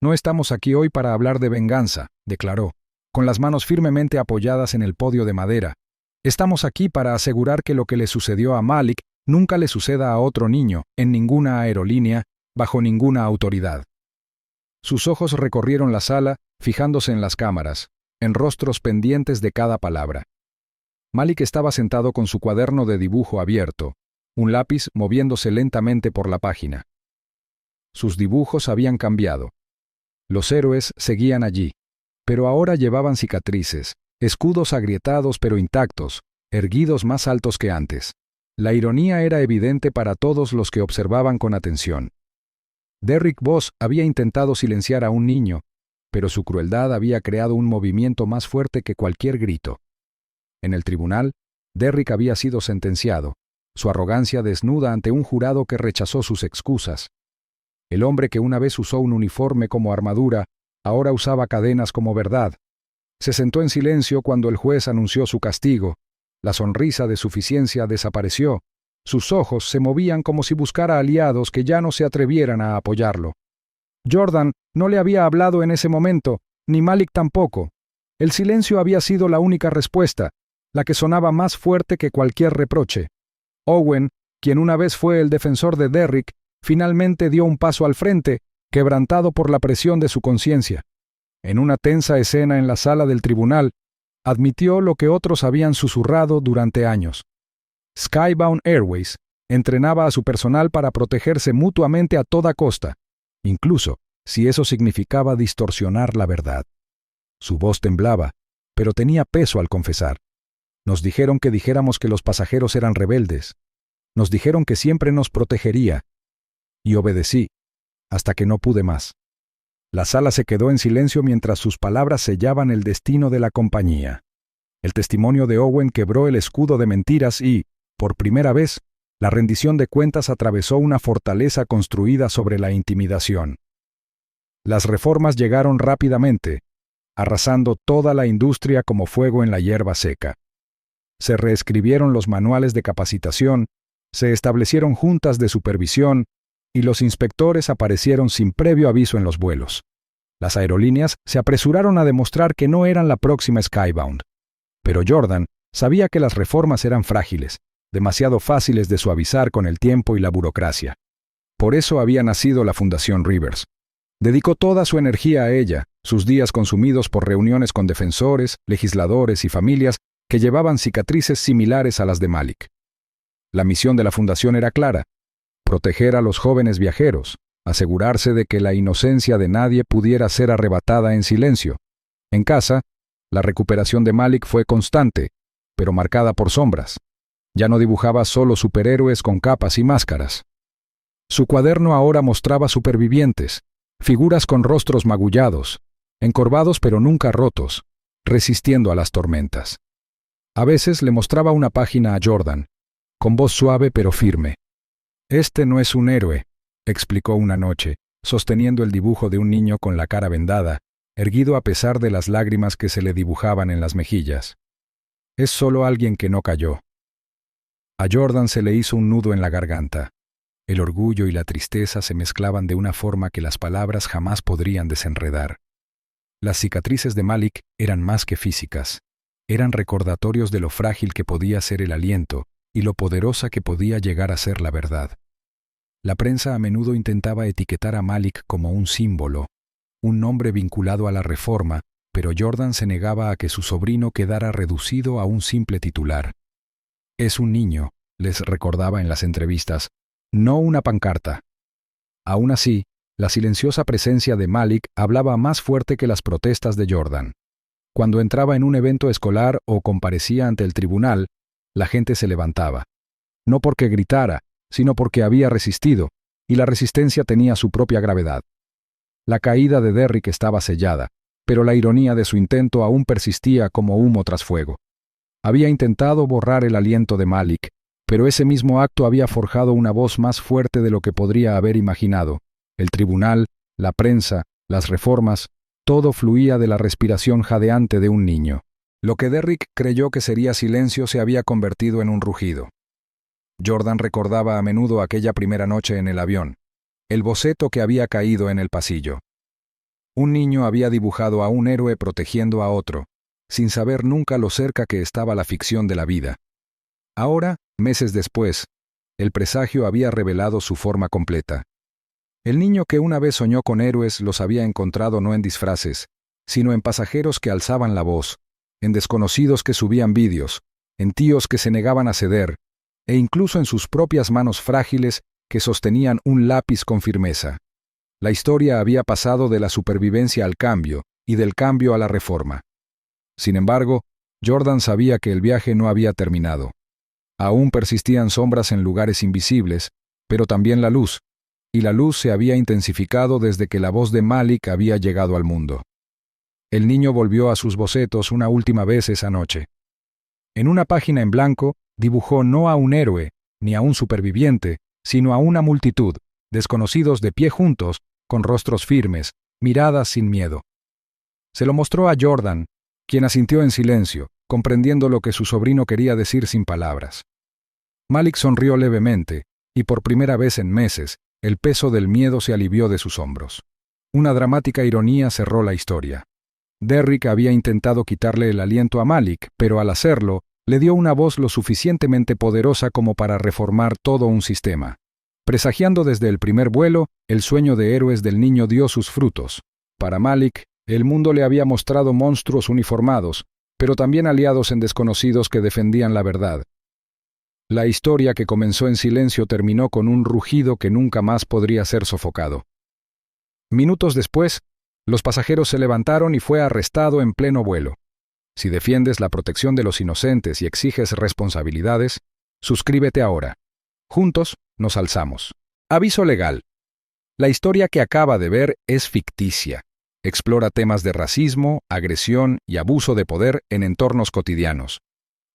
«No estamos aquí hoy para hablar de venganza», declaró, con las manos firmemente apoyadas en el podio de madera. «Estamos aquí para asegurar que lo que le sucedió a Malik nunca le suceda a otro niño, en ninguna aerolínea, bajo ninguna autoridad». Sus ojos recorrieron la sala, fijándose en las cámaras, en rostros pendientes de cada palabra. Malik estaba sentado con su cuaderno de dibujo abierto, un lápiz moviéndose lentamente por la página. Sus dibujos habían cambiado. Los héroes seguían allí, pero ahora llevaban cicatrices, escudos agrietados pero intactos, erguidos más altos que antes. La ironía era evidente para todos los que observaban con atención. Derrick Voss había intentado silenciar a un niño, pero su crueldad había creado un movimiento más fuerte que cualquier grito. En el tribunal, Derrick había sido sentenciado, su arrogancia desnuda ante un jurado que rechazó sus excusas. El hombre que una vez usó un uniforme como armadura, ahora usaba cadenas como verdad. Se sentó en silencio cuando el juez anunció su castigo. La sonrisa de suficiencia desapareció. Sus ojos se movían como si buscara aliados que ya no se atrevieran a apoyarlo. Jordan no le había hablado en ese momento, ni Malik tampoco. El silencio había sido la única respuesta, la que sonaba más fuerte que cualquier reproche. Owen, quien una vez fue el defensor de Derrick, finalmente dio un paso al frente, quebrantado por la presión de su conciencia. En una tensa escena en la sala del tribunal, admitió lo que otros habían susurrado durante años. Skybound Airways entrenaba a su personal para protegerse mutuamente a toda costa, incluso si eso significaba distorsionar la verdad. Su voz temblaba, pero tenía peso al confesar. Nos dijeron que dijéramos que los pasajeros eran rebeldes. Nos dijeron que siempre nos protegería. Y obedecí, hasta que no pude más. La sala se quedó en silencio mientras sus palabras sellaban el destino de la compañía. El testimonio de Owen quebró el escudo de mentiras y, por primera vez, la rendición de cuentas atravesó una fortaleza construida sobre la intimidación. Las reformas llegaron rápidamente, arrasando toda la industria como fuego en la hierba seca. Se reescribieron los manuales de capacitación, se establecieron juntas de supervisión, y los inspectores aparecieron sin previo aviso en los vuelos. Las aerolíneas se apresuraron a demostrar que no eran la próxima Skybound. Pero Jordan sabía que las reformas eran frágiles, demasiado fáciles de suavizar con el tiempo y la burocracia. Por eso había nacido la Fundación Rivers. Dedicó toda su energía a ella, sus días consumidos por reuniones con defensores, legisladores y familias que llevaban cicatrices similares a las de Malik. La misión de la fundación era clara: proteger a los jóvenes viajeros, asegurarse de que la inocencia de nadie pudiera ser arrebatada en silencio. En casa, la recuperación de Malik fue constante, pero marcada por sombras. Ya no dibujaba solo superhéroes con capas y máscaras. Su cuaderno ahora mostraba supervivientes, figuras con rostros magullados, encorvados pero nunca rotos, resistiendo a las tormentas. A veces le mostraba una página a Jordan, con voz suave pero firme. «Este no es un héroe», explicó una noche, sosteniendo el dibujo de un niño con la cara vendada, erguido a pesar de las lágrimas que se le dibujaban en las mejillas. «Es solo alguien que no cayó». A Jordan se le hizo un nudo en la garganta. El orgullo y la tristeza se mezclaban de una forma que las palabras jamás podrían desenredar. Las cicatrices de Malik eran más que físicas. Eran recordatorios de lo frágil que podía ser el aliento y lo poderosa que podía llegar a ser la verdad. La prensa a menudo intentaba etiquetar a Malik como un símbolo, un nombre vinculado a la reforma, pero Jordan se negaba a que su sobrino quedara reducido a un simple titular. «Es un niño», les recordaba en las entrevistas, «no una pancarta». Aún así, la silenciosa presencia de Malik hablaba más fuerte que las protestas de Jordan. Cuando entraba en un evento escolar o comparecía ante el tribunal, la gente se levantaba. No porque gritara, sino porque había resistido, y la resistencia tenía su propia gravedad. La caída de Derrick estaba sellada, pero la ironía de su intento aún persistía como humo tras fuego. Había intentado borrar el aliento de Malik, pero ese mismo acto había forjado una voz más fuerte de lo que podría haber imaginado. El tribunal, la prensa, las reformas, todo fluía de la respiración jadeante de un niño. Lo que Derrick creyó que sería silencio se había convertido en un rugido. Jordan recordaba a menudo aquella primera noche en el avión, el boceto que había caído en el pasillo. Un niño había dibujado a un héroe protegiendo a otro, sin saber nunca lo cerca que estaba la ficción de la vida. Ahora, meses después, el presagio había revelado su forma completa. El niño que una vez soñó con héroes los había encontrado no en disfraces, sino en pasajeros que alzaban la voz, en desconocidos que subían vídeos, en tíos que se negaban a ceder, e incluso en sus propias manos frágiles que sostenían un lápiz con firmeza. La historia había pasado de la supervivencia al cambio y del cambio a la reforma. Sin embargo, Jordan sabía que el viaje no había terminado. Aún persistían sombras en lugares invisibles, pero también la luz, y la luz se había intensificado desde que la voz de Malik había llegado al mundo. El niño volvió a sus bocetos una última vez esa noche. En una página en blanco, dibujó no a un héroe, ni a un superviviente, sino a una multitud, desconocidos de pie juntos, con rostros firmes, miradas sin miedo. Se lo mostró a Jordan, quien asintió en silencio, comprendiendo lo que su sobrino quería decir sin palabras. Malik sonrió levemente, y por primera vez en meses, el peso del miedo se alivió de sus hombros. Una dramática ironía cerró la historia. Derrick había intentado quitarle el aliento a Malik, pero al hacerlo, le dio una voz lo suficientemente poderosa como para reformar todo un sistema. Presagiando desde el primer vuelo, el sueño de héroes del niño dio sus frutos. Para Malik, el mundo le había mostrado monstruos uniformados, pero también aliados en desconocidos que defendían la verdad. La historia que comenzó en silencio terminó con un rugido que nunca más podría ser sofocado. Minutos después, los pasajeros se levantaron y fue arrestado en pleno vuelo. Si defiendes la protección de los inocentes y exiges responsabilidades, suscríbete ahora. Juntos nos alzamos. Aviso legal. La historia que acaba de ver es ficticia. Explora temas de racismo, agresión y abuso de poder en entornos cotidianos.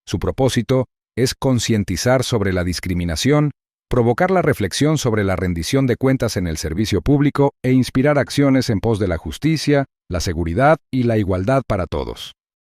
Su propósito es concientizar sobre la discriminación, provocar la reflexión sobre la rendición de cuentas en el servicio público e inspirar acciones en pos de la justicia, la seguridad y la igualdad para todos.